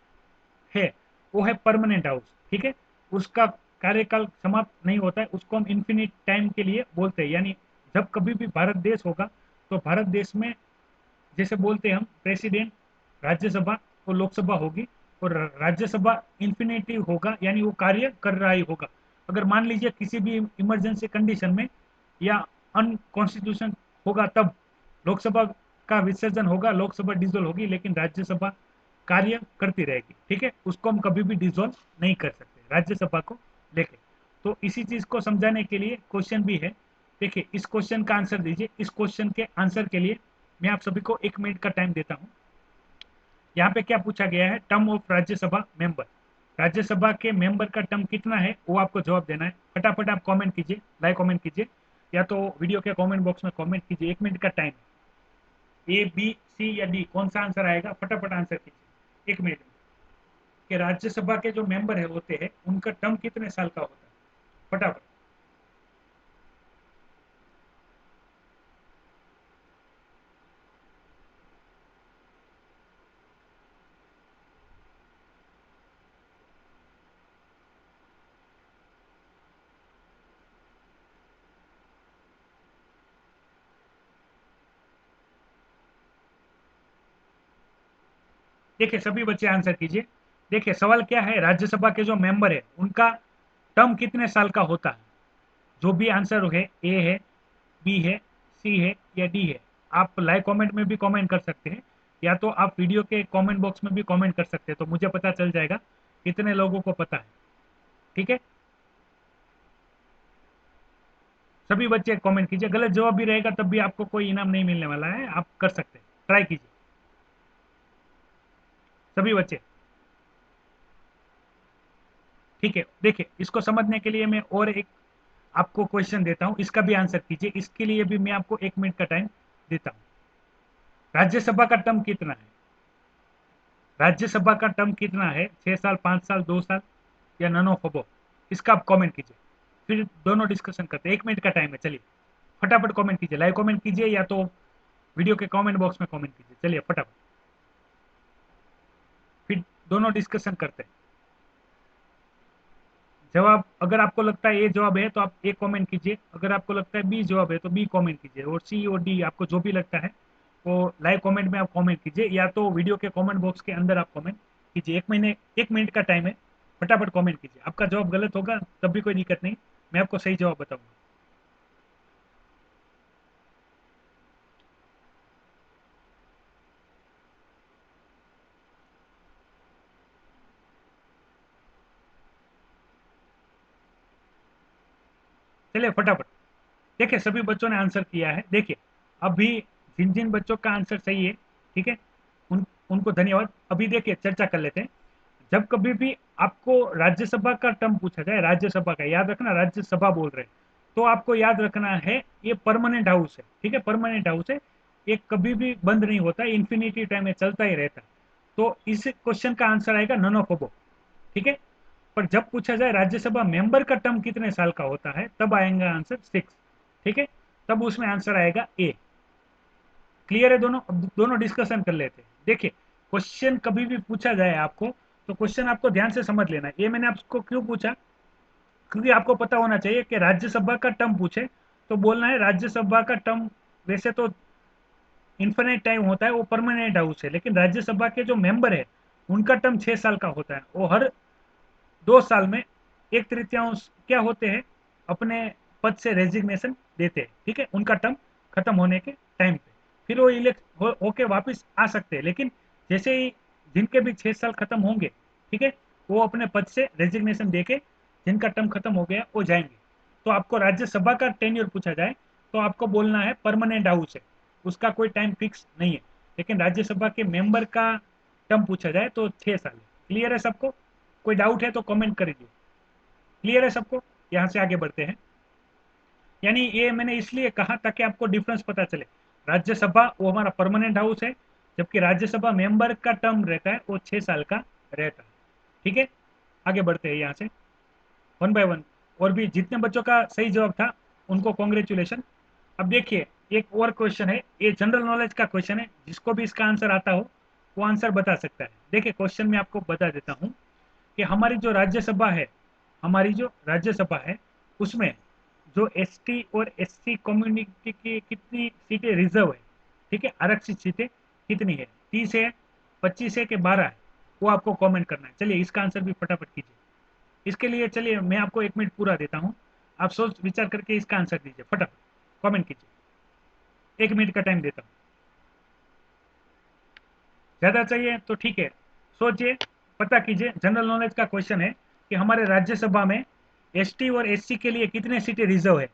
है वो है परमानेंट हाउस। ठीक है, उसका कार्यकाल समाप्त नहीं होता है, उसको हम इन्फिनिट टाइम के लिए बोलते हैं। यानी जब कभी भी भारत देश होगा तो भारत देश में जैसे बोलते हैं हम प्रेसिडेंट, राज्यसभा और लोकसभा होगी। और राज्यसभा इन्फिनिटी होगा यानी वो कार्य कर रहा ही होगा। अगर मान लीजिए किसी भी इमरजेंसी कंडीशन में या अनकॉन्स्टिट्यूशन होगा तब लोकसभा का विसर्जन होगा, लोकसभा डिजोल्व होगी, लेकिन राज्यसभा कार्य करती रहेगी। ठीक है, उसको हम कभी भी डिजोल्व नहीं कर सकते राज्यसभा को लेके। तो इसी चीज को समझाने के लिए क्वेश्चन भी है। देखिए, इस क्वेश्चन का आंसर दीजिए। इस क्वेश्चन के आंसर के लिए मैं आप सभी को 1 मिनट का टाइम देता हूं। यहाँ पे क्या पूछा गया है, term of Rajya Sabha member. Rajya Sabha के मेंबर का टर्म कितना है वो आपको जवाब देना है। फटाफट आप कमेंट कीजिए, लाइक कमेंट कीजिए, या तो वीडियो के कमेंट बॉक्स में कमेंट कीजिए। 1 मिनट का टाइम, ए बी सी या डी, कौन सा आंसर आएगा फटाफट आंसर कीजिए 1 मिनट में। कि राज्यसभा के जो मेंबर है होते हैं उनका टर्म कितने साल का होता है, फटाफट। देखिए, सभी बच्चे आंसर कीजिए। देखिए, सवाल क्या है, राज्यसभा के जो मेंबर है उनका टर्म कितने साल का होता है। जो भी आंसर है, ए है, बी है, सी है या डी है, आप लाइव कमेंट में भी कमेंट कर सकते हैं, या तो आप वीडियो के कमेंट बॉक्स में भी कमेंट कर सकते हैं। तो मुझे पता चल जाएगा कितने लोगों को पता है। ठीक है, सभी बच्चे कमेंट कीजिए। गलत जवाब भी रहेगा तब भी आपको कोई इनाम नहीं मिलने वाला है, आप कर सकते हैं, ट्राई कीजिए सभी बच्चे। ठीक है, देखिए, इसको समझने के लिए मैं और एक आपको क्वेश्चन देता हूं, इसका भी आंसर कीजिए। इसके लिए भी मैं आपको 1 मिनट का टाइम देता हूं। राज्यसभा का टर्म कितना है, राज्यसभा का टर्म कितना है, 6 साल, 5 साल, 2 साल या नन ऑफ अबव, इसका आप कमेंट कीजिए। फिर दोनों डिस्कशन करते हैं। 1 मिनट का टाइम है, चलिए फटाफट कमेंट कीजिए, लाइव कमेंट कीजिए या तो वीडियो के कमेंट बॉक्स में कमेंट कीजिए। चलिए फटाफट, फिर दोनों डिस्कशन करते हैं। जवाब अगर आपको लगता है ए जवाब है तो आप ए कमेंट कीजिए, अगर आपको लगता है बी जवाब है तो बी कमेंट कीजिए, और सी और डी आपको जो भी लगता है वो लाइव कमेंट में आप कमेंट कीजिए, या तो वीडियो के कमेंट बॉक्स के अंदर आप कमेंट कीजिए। 1 मिनट का टाइम है, फटाफट कमेंट कीजिए। आपका जवाब गलत होगा तब भी कोई दिक्कत नहीं, मैं आपको सही जवाब बताऊंगा। चलिए फटाफट, देखिए सभी बच्चों ने आंसर किया है। देखिए, अभी जिन जिन बच्चों का आंसर सही है, ठीक है, उन उनको धन्यवाद। अभी देखिए चर्चा कर लेते हैं। जब कभी भी आपको राज्यसभा का टर्म पूछा जाए, राज्यसभा का, याद रखना राज्यसभा बोल रहे हैं, तो आपको याद रखना है ये परमानेंट हाउस है, ठीक है, परमानेंट हाउस है, ये कभी भी बंद नहीं होता, इन्फिनिटी टाइम में चलता ही रहता है। तो इस क्वेश्चन का आंसर आएगा नन ऑफ अबोव, ठीक है। पर जब पूछा जाए राज्यसभा मेंबर का टर्म कितने साल का होता है, तब आएगा आंसर 6, ठीक है, तब उसमें आंसर आएगा ए। क्लियर है दोनों? अब दोनों डिस्कशन कर लेते हैं। देखिए क्वेश्चन कभी भी पूछा जाए आपको, तो क्वेश्चन आपको ध्यान से समझ लेना है। ये मैंने आपको क्यों पूछा, क्योंकि आपको पता होना चाहिए कि राज्यसभा का टर्म पूछे तो बोलना है राज्यसभा का टर्म वैसे तो इन्फिनिट टाइम होता है, वो परमानेंट हाउस है, लेकिन राज्यसभा के जो मेंबर है उनका टर्म 6 साल का होता है। वो हर 2 साल में एक तृतीयांश क्या होते हैं, अपने पद से रेजिग्नेशन देते हैं, ठीक है, उनका टर्म खत्म होने के टाइम पे फिर वो इलेक्ट होके वापस आ सकते हैं। लेकिन जैसे ही जिनके भी 6 साल खत्म होंगे, ठीक है, वो अपने पद से रेजिग्नेशन देके जिनका टर्म खत्म हो गया वो जाएंगे। तो आपको राज्यसभा का टेन्योर पूछा जाए तो आपको बोलना है परमानेंट हाउस है, उसका कोई टाइम फिक्स नहीं है। लेकिन राज्यसभा के मेंबर का टर्म पूछा जाए तो 6 साल है। क्लियर है सबको? कोई डाउट है तो कमेंट कर दीजिए। क्लियर है सबको? यहाँ से आगे बढ़ते हैं। यानी ये मैंने इसलिए कहा ताकि आपको डिफरेंस पता चले। राज्यसभा वो हमारा परमानेंट हाउस है, जबकि राज्यसभा मेंबर का टर्म रहता है वो 6 साल का रहता है, ठीक है। आगे बढ़ते हैं यहाँ से वन बाय वन। और भी जितने बच्चों का सही जवाब था उनको कॉन्ग्रेचुलेशन। अब देखिए एक और क्वेश्चन है, ये जनरल नॉलेज का क्वेश्चन है, जिसको भी इसका आंसर आता हो वो आंसर बता सकता है। देखिए क्वेश्चन में आपको बता देता हूँ कि हमारी जो राज्यसभा है, हमारी जो राज्यसभा है उसमें जो एसटी और एससी कम्युनिटी की कितनी सीटें रिजर्व है, ठीक है, आरक्षित सीटें कितनी है, 30 है, 25 है कि 12 है, वो आपको कमेंट करना है। चलिए इसका आंसर भी फटाफट कीजिए। इसके लिए चलिए मैं आपको 1 मिनट पूरा देता हूँ, आप सोच विचार करके इसका आंसर दीजिए, फटाफट कमेंट कीजिए। 1 मिनट का टाइम देता हूँ। ज्यादा चाहिए तो ठीक है, सोचिए, पता कीजिए। जनरल नॉलेज का क्वेश्चन है कि हमारे राज्यसभा में एसटी और एससी के लिए कितने सीटें रिजर्व है।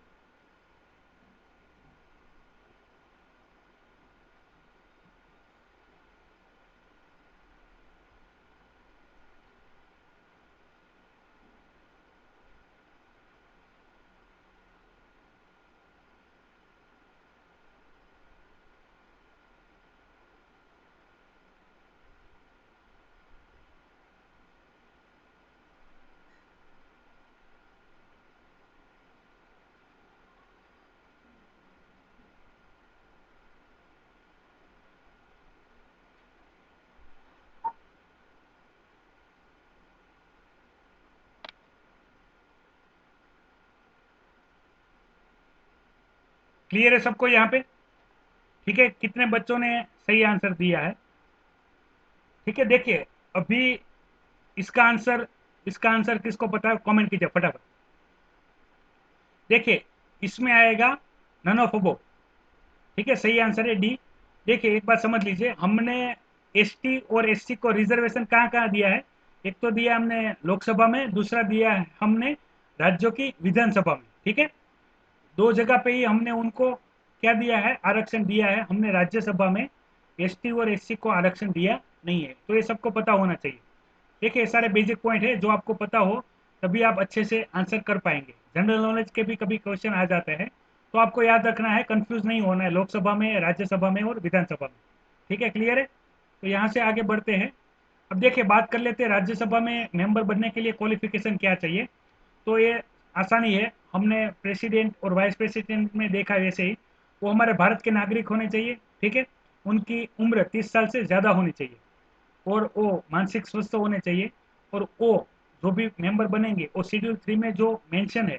क्लियर है सबको यहाँ पे? ठीक है, कितने बच्चों ने सही आंसर दिया है? ठीक है, देखिए अभी इसका आंसर, इसका आंसर किसको पता है कमेंट कीजिए फटाफट। देखिए इसमें आएगा नन ऑफ अबोव, ठीक है, सही आंसर है डी। देखिए एक बात समझ लीजिए, हमने एसटी और एससी को रिजर्वेशन कहाँ कहाँ दिया है। एक तो दिया हमने लोकसभा में, दूसरा दिया है हमने राज्यों की विधानसभा में, ठीक है। दो जगह पे ही हमने उनको क्या दिया है, आरक्षण दिया है। हमने राज्यसभा में एसटी और एससी को आरक्षण दिया नहीं है। तो ये सबको पता होना चाहिए। देखिए सारे बेसिक पॉइंट है, जो आपको पता हो तभी आप अच्छे से आंसर कर पाएंगे। जनरल नॉलेज के भी कभी क्वेश्चन आ जाते हैं, तो आपको याद रखना है, कंफ्यूज नहीं होना है, लोकसभा में, राज्यसभा में और विधानसभा में। ठीक है, क्लियर है? तो यहाँ से आगे बढ़ते हैं। अब देखिए बात कर लेते हैं राज्यसभा में मेंबर बनने के लिए क्वालिफिकेशन क्या चाहिए। तो ये आसानी है, हमने प्रेसिडेंट और वाइस प्रेसिडेंट में देखा वैसे ही, वो हमारे भारत के नागरिक होने चाहिए, ठीक है, उनकी उम्र 30 साल से ज़्यादा होनी चाहिए, और वो मानसिक स्वस्थ होने चाहिए, और वो जो भी मेंबर बनेंगे वो शेड्यूल 3 में जो मेंशन है,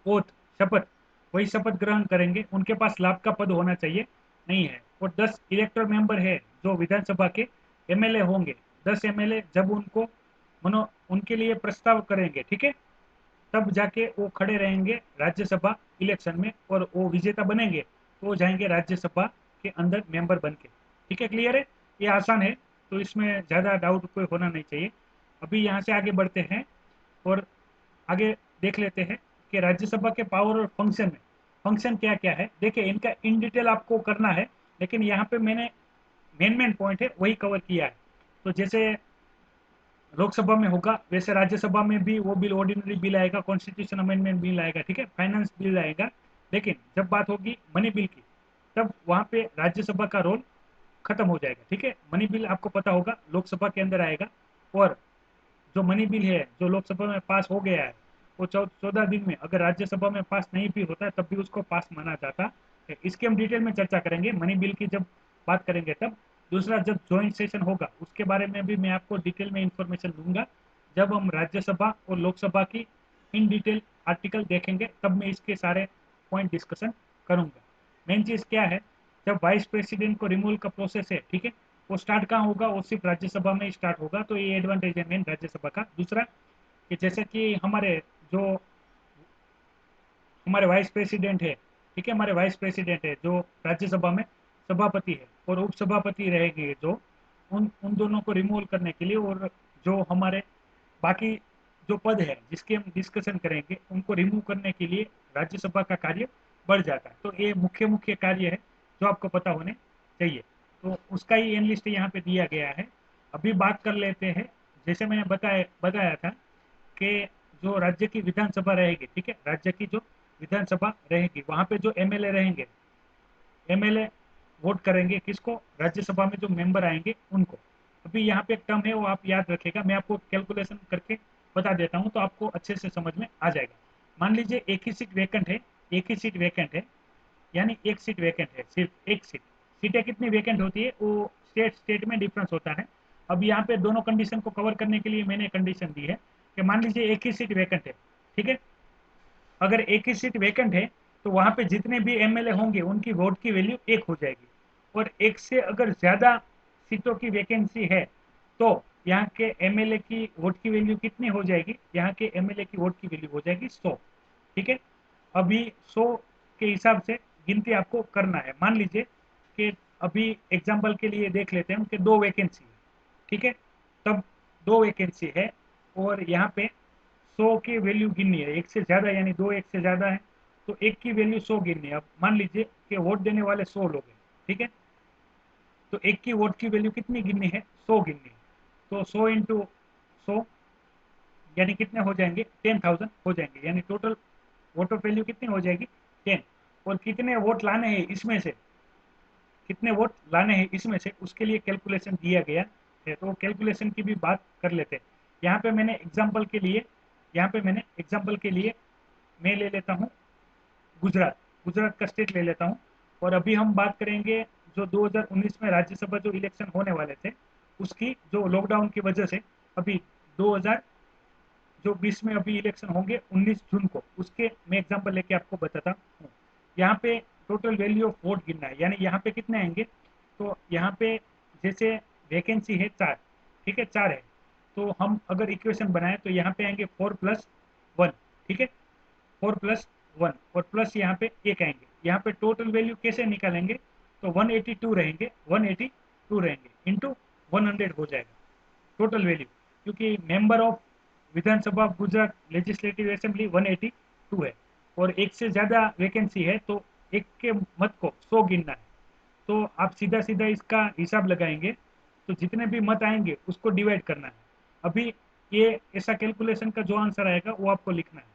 ओथ, शपथ, वही शपथ ग्रहण करेंगे। उनके पास लाभ का पद होना चाहिए, नहीं है। और 10 इलेक्टर मेंबर है जो विधानसभा के एमएलए होंगे, 10 एमएलए जब उनको मनो उनके लिए प्रस्ताव करेंगे, ठीक है, तब जाके वो खड़े रहेंगे राज्यसभा इलेक्शन में, और वो विजेता बनेंगे तो वो जाएंगे राज्यसभा के अंदर मेंबर बन के। ठीक है, क्लियर है? ये आसान है, तो इसमें ज़्यादा डाउट कोई होना नहीं चाहिए। अभी यहाँ से आगे बढ़ते हैं और आगे देख लेते हैं कि राज्यसभा के पावर और फंक्शन में फंक्शन क्या क्या है। देखिए इनका इन डिटेल आपको करना है, लेकिन यहाँ पे मैंने मेन मेन पॉइंट है वही कवर किया है। तो जैसे लोकसभा में होगा वैसे राज्यसभा में भी वो बिल, ऑर्डिनरी बिल आएगा, कॉन्स्टिट्यूशन अमेंडमेंट बिल आएगा, ठीक है, फाइनेंस बिल आएगा। लेकिन जब बात होगी मनी बिल की, तब वहाँ पे राज्यसभा का रोल खत्म हो जाएगा, ठीक है। मनी बिल आपको पता होगा लोकसभा के अंदर आएगा, और जो मनी बिल है जो लोकसभा में पास हो गया है वो 14 दिन में अगर राज्यसभा में पास नहीं भी होता है तब भी उसको पास माना जाता है। इसकी हम डिटेल में चर्चा करेंगे मनी बिल की जब बात करेंगे तब। दूसरा, जब ज्वाइंट सेशन होगा उसके बारे में भी मैं आपको डिटेल में इंफॉर्मेशन दूंगा। जब हम राज्यसभा और लोकसभा की इन डिटेल आर्टिकल देखेंगे तब मैं इसके सारे पॉइंट डिस्कशन करूंगा। मेन चीज़ क्या है, जब वाइस प्रेसिडेंट को रिमूवल का प्रोसेस है, ठीक है, वो स्टार्ट कहाँ होगा, वो सिर्फ राज्यसभा में ही स्टार्ट होगा। तो ये एडवांटेज है मेन राज्यसभा का। दूसरा कि जैसे कि जो हमारे वाइस प्रेसिडेंट है, ठीक है, हमारे वाइस प्रेसिडेंट है जो राज्यसभा में सभापति है और उपसभापति रहेंगे, जो उन उन दोनों को रिमूवल करने के लिए, और जो हमारे बाकी जो पद है जिसके हम डिस्कशन करेंगे उनको रिमूव करने के लिए राज्यसभा का कार्य बढ़ जाता है। तो ये मुख्य मुख्य कार्य है जो आपको पता होने चाहिए। तो उसका ही एनलिस्ट यहाँ पे दिया गया है। अभी बात कर लेते हैं, जैसे मैंने बताया बताया था कि जो राज्य की विधानसभा रहेगी, ठीक है, राज्य की जो विधानसभा रहेगी वहाँ पे जो एमएलए रहेंगे, एमएलए वोट करेंगे किसको, राज्यसभा में जो मेंबर आएंगे उनको। अभी यहाँ पे एक टर्म है वो आप याद रखेगा, मैं आपको कैलकुलेशन करके बता देता हूँ तो आपको अच्छे से समझ में आ जाएगा। मान लीजिए एक ही सीट वैकेंट है, एक ही सीट वैकेंट है, यानी एक सीट वैकेंट है, सिर्फ एक सीट। सीटें कितनी वैकेंट होती है वो स्टेट स्टेट में डिफरेंस होता है। अब यहाँ पे दोनों कंडीशन को कवर करने के लिए मैंने कंडीशन दी है कि मान लीजिए एक ही सीट वैकेंट है, ठीक है। अगर एक ही सीट वैकेंट है तो वहां पे जितने भी एमएलए होंगे उनकी वोट की वैल्यू एक हो जाएगी। और एक से अगर ज्यादा सीटों की वैकेंसी है तो यहाँ के एमएलए की वोट की वैल्यू कितनी हो जाएगी, यहाँ के एमएलए की वोट की वैल्यू हो जाएगी 100, ठीक है। अभी 100 के हिसाब से गिनती आपको करना है। मान लीजिए कि अभी एग्जाम्पल के लिए देख लेते हैं कि दो वैकेंसी है, ठीक है। तब दो वैकेंसी है और यहाँ पे 100 की वैल्यू गिननी है, एक से ज्यादा यानी दो एक से ज्यादा है तो एक की वैल्यू 100 गिननी है। अब मान लीजिए कि वोट देने वाले 100 लोग हैं, ठीक है, तो एक की वोट की वैल्यू कितनी गिननी है, 100 गिननी है। तो 100 इंटू 100 यानी कितने हो जाएंगे, 10,000 हो जाएंगे, यानी टोटल वोट ऑफ वैल्यू कितनी हो जाएगी, 10। और कितने वोट लाने हैं इसमें से, कितने वोट लाने हैं इसमें से उसके लिए कैलकुलेशन दिया गया है। तो कैलकुलेशन की भी बात कर लेते हैं। यहाँ पे मैंने एग्जाम्पल के लिए, यहाँ पे मैंने एग्जाम्पल के लिए मैं ले लेता हूँ गुजरात, गुजरात का स्टेट ले लेता हूँ। और अभी हम बात करेंगे जो 2019 में राज्यसभा जो इलेक्शन होने वाले थे उसकी, जो लॉकडाउन की वजह से अभी 2000 जो 20 में अभी इलेक्शन होंगे 19 जून को, उसके मैं एग्जांपल लेके आपको बताता हूँ। यहाँ पे टोटल वैल्यू ऑफ वोट गिनना है, यानी यहाँ पे कितने आएंगे, तो यहाँ पे जैसे वैकेंसी है 4, ठीक है, 4 है, तो हम अगर इक्वेशन बनाए तो यहाँ पे आएंगे 4+1, ठीक है, 4+1 और प्लस यहाँ पे एक आएंगे। यहाँ पे टोटल वैल्यू कैसे निकालेंगे, तो 182 रहेंगे, 182 रहेंगे इंटू 100 हो जाएगा टोटल वैल्यू, क्योंकि member of Vidhan Sabha Gujarat legislative assembly 182 है और एक से ज़्यादा वैकेंसी है तो एक के मत को 100 गिनना है। तो आप सीधा सीधा इसका हिसाब लगाएंगे तो जितने भी मत आएंगे उसको डिवाइड करना है। अभी ये ऐसा कैलकुलेशन का जो आंसर आएगा वो आपको लिखना है।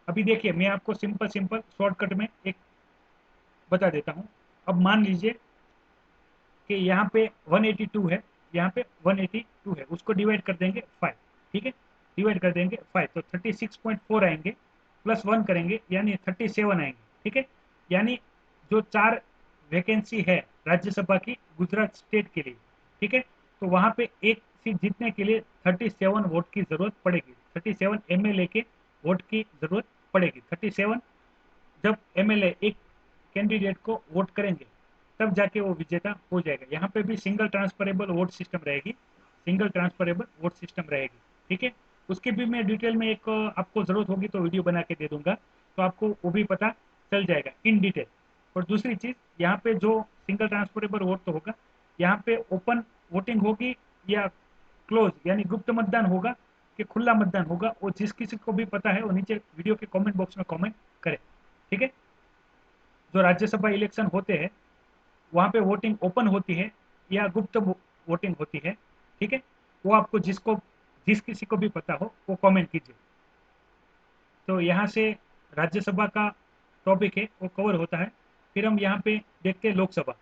अभी देखिए मैं आपको सिंपल सिंपल शॉर्टकट में एक बता देता हूँ। अब मान लीजिए कि यहाँ पे 182 है, यहाँ पे 182 है, उसको डिवाइड कर देंगे 5, ठीक है, डिवाइड कर देंगे 5 तो 36.4 आएंगे, प्लस 1 करेंगे यानी 37 आएंगे, ठीक है। यानी जो 4 वैकेंसी है राज्यसभा की गुजरात स्टेट के लिए, ठीक है, तो वहाँ पे एक सीट जीतने के लिए 37 वोट की जरूरत पड़ेगी, 37 एमएलए के वोट की जरूरत पड़ेगी। 37 जब एमएलए एक कैंडिडेट को वोट करेंगे तब जाके वो विजेता हो जाएगा। यहाँ पे भी सिंगल ट्रांसफरेबल वोट सिस्टम रहेगी, सिंगल ट्रांसफरेबल वोट सिस्टम रहेगी, ठीक है। उसकी भी मैं डिटेल में एक आपको जरूरत होगी तो वीडियो बना के दे दूंगा तो आपको वो भी पता चल जाएगा इन डिटेल। और दूसरी चीज, यहाँ पे जो सिंगल ट्रांसफरेबल वोट तो होगा, यहाँ पे ओपन वोटिंग होगी या क्लोज यानी गुप्त मतदान होगा कि खुला मतदान होगा, वो जिस किसी को भी पता है वो नीचे वीडियो के कमेंट बॉक्स में कमेंट करे, ठीक है। जो राज्यसभा इलेक्शन होते हैं वहाँ पे वोटिंग ओपन होती है या गुप्त वोटिंग होती है, ठीक है। वो आपको जिस किसी को भी पता हो वो कमेंट कीजिए। तो यहाँ से राज्यसभा का टॉपिक है वो कवर होता है। फिर हम यहाँ पे देखते हैं लोकसभा।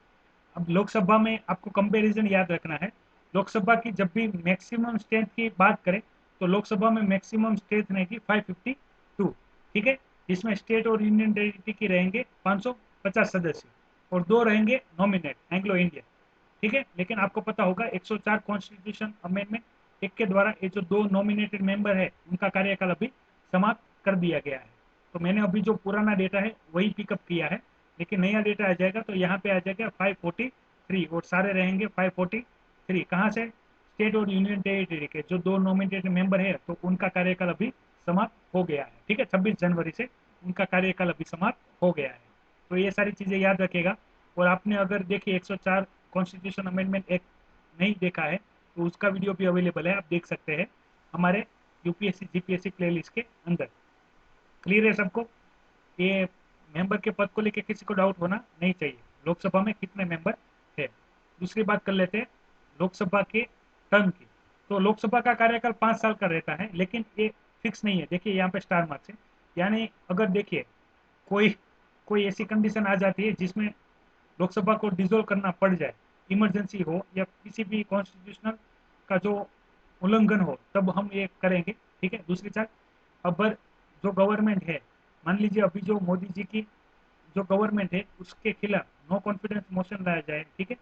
अब लोकसभा में आपको कंपैरिजन याद रखना है। लोकसभा की जब भी मैक्सिमम स्ट्रेंथ की बात करें तो लोकसभा में मैक्सिमम स्ट्रेंथ रहेगी 552, ठीक है। जिसमें स्टेट और यूनियन टेरिटरी की रहेंगे 550 सदस्य और 2 रहेंगे नॉमिनेट एंग्लो इंडियन, ठीक है। लेकिन आपको पता होगा 104 कॉन्स्टिट्यूशन अमेंडमेंट एक के द्वारा ये जो 2 नॉमिनेटेड मेंबर है उनका कार्यकाल अभी समाप्त कर दिया गया है। तो मैंने अभी जो पुराना डेटा है वही पिकअप किया है, लेकिन नया डेटा आ जाएगा तो यहाँ पे आ जाएगा 543 और सारे रहेंगे 543। कहाँ से? स्टेट और यूनियन टेरिटरी के जो 2 नॉमिनेटेड मेंबर है तो उनका कार्यकाल अभी समाप्त हो गया है, ठीक है। 26 जनवरी से उनका कार्यकाल अभी समाप्त हो गया है। तो ये सारी चीज़ें याद रखेगा। और आपने अगर देखिए 104 कॉन्स्टिट्यूशन अमेंडमेंट एक्ट नहीं देखा है तो उसका वीडियो भी अवेलेबल है, आप देख सकते हैं हमारे यूपीएससी जीपीएससी प्लेलिस्ट के अंदर। क्लियर है सबको? ये मेंबर के पद को लेकर किसी को डाउट होना नहीं चाहिए। लोकसभा में कितने मेंबर है। दूसरी बात कर लेते हैं लोकसभा के टर्म की। तो लोकसभा का कार्यकाल 5 साल का रहता है, लेकिन ये फिक्स नहीं है। देखिए यहाँ पे स्टार मार्क्स है, यानी अगर देखिए कोई कोई ऐसी कंडीशन आ जाती है जिसमें लोकसभा को डिसॉल्व करना पड़ जाए, इमरजेंसी हो या किसी भी कॉन्स्टिट्यूशनल का जो उल्लंघन हो, तब हम ये करेंगे, ठीक है। दूसरी बात, अगर जो गवर्नमेंट है, मान लीजिए अभी जो मोदी जी की जो गवर्नमेंट है उसके खिलाफ नो कॉन्फिडेंस मोशन लाया जाए, ठीक है,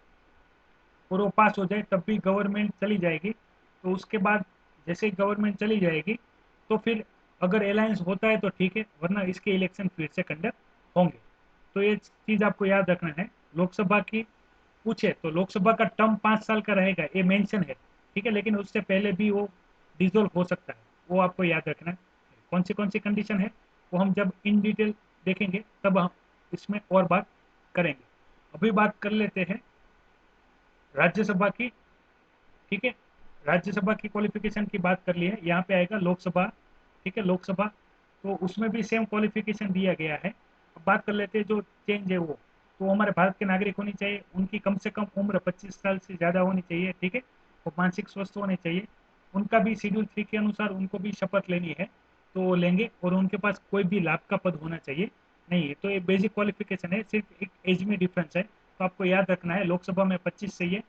और वो पास हो जाए तब भी गवर्नमेंट चली जाएगी। तो उसके बाद जैसे ही गवर्नमेंट चली जाएगी तो फिर अगर अलायंस होता है तो ठीक है, वरना इसके इलेक्शन फिर से कंडक्ट होंगे। तो ये चीज़ आपको याद रखना है। लोकसभा की पूछे तो लोकसभा का टर्म 5 साल का रहेगा, ये मेंशन है, ठीक है। लेकिन उससे पहले भी वो डिसॉल्व हो सकता है, वो आपको याद रखना है। कौन सी कंडीशन है वो हम जब इन डिटेल देखेंगे तब हम इसमें और बात करेंगे। अभी बात कर लेते हैं राज्यसभा की, ठीक है। राज्यसभा की क्वालिफिकेशन की बात कर ली है, यहाँ पे आएगा लोकसभा, ठीक है। लोकसभा तो उसमें भी सेम क्वालिफिकेशन दिया गया है। अब बात कर लेते हैं जो चेंज है वो, तो हमारे भारत के नागरिक होनी चाहिए, उनकी कम से कम उम्र 25 साल से ज़्यादा होनी चाहिए, ठीक है। और मानसिक स्वस्थ होने चाहिए। उनका भी शेड्यूल 3 के अनुसार उनको भी शपथ लेनी है तो वो लेंगे, और उनके पास कोई भी लाभ का पद होना चाहिए नहीं है। तो ये बेसिक क्वालिफिकेशन है, सिर्फ एक एज में डिफरेंस है। तो आपको याद रखना है लोकसभा में 25 चाहिए,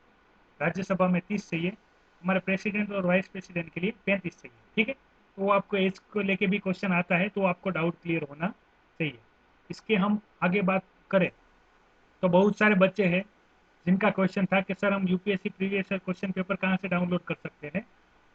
राज्यसभा में 30 चाहिए, हमारे प्रेसिडेंट और वाइस प्रेसिडेंट के लिए 35 चाहिए, ठीक है। तो वो आपको एज को लेके भी क्वेश्चन आता है तो आपको डाउट क्लियर होना चाहिए। इसके हम आगे बात करें तो बहुत सारे बच्चे हैं जिनका क्वेश्चन था कि सर हम यूपीएससी प्रीवियस क्वेश्चन पेपर कहाँ से डाउनलोड कर सकते हैं।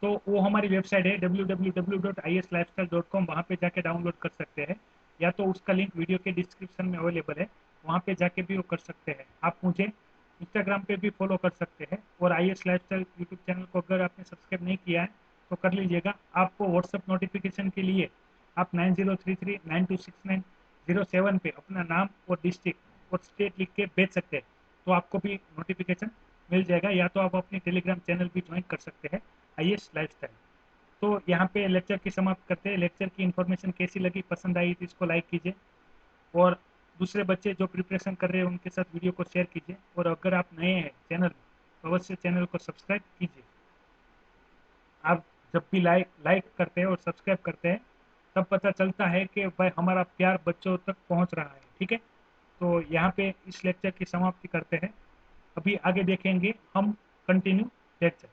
तो वो हमारी वेबसाइट है www.islifestyle.com, वहाँ पे जाके डाउनलोड कर सकते हैं, या तो उसका लिंक वीडियो के डिस्क्रिप्शन में अवेलेबल है, वहाँ पे जाके भी वो कर सकते हैं। आप मुझे इंस्टाग्राम पे भी फॉलो कर सकते हैं, और I S lifestyle YouTube channel को अगर आपने सब्सक्राइब नहीं किया है तो कर लीजिएगा। आपको व्हाट्सअप नोटिफिकेशन के लिए आप 9033926907 पे अपना नाम और डिस्ट्रिक्ट और स्टेट लिख के भेज सकते हैं, तो आपको भी नोटिफिकेशन मिल जाएगा। या तो आप अपनी टेलीग्राम चैनल भी ज्वाइन कर सकते हैं, आई एस लाइफस्टाइल। तो यहाँ पे लेक्चर की समाप्त करते हैं। लेक्चर की इन्फॉर्मेशन कैसी लगी, पसंद आई तो इसको लाइक कीजिए, और दूसरे बच्चे जो प्रिपरेशन कर रहे हैं उनके साथ वीडियो को शेयर कीजिए। और अगर आप नए हैं चैनल में तो अवश्य चैनल को सब्सक्राइब कीजिए। आप जब भी लाइक करते हैं और सब्सक्राइब करते हैं तब पता चलता है कि भाई हमारा प्यार बच्चों तक पहुंच रहा है, ठीक है। तो यहाँ पे इस लेक्चर की समाप्ति करते हैं। अभी आगे देखेंगे हम कंटिन्यू लेक्चर।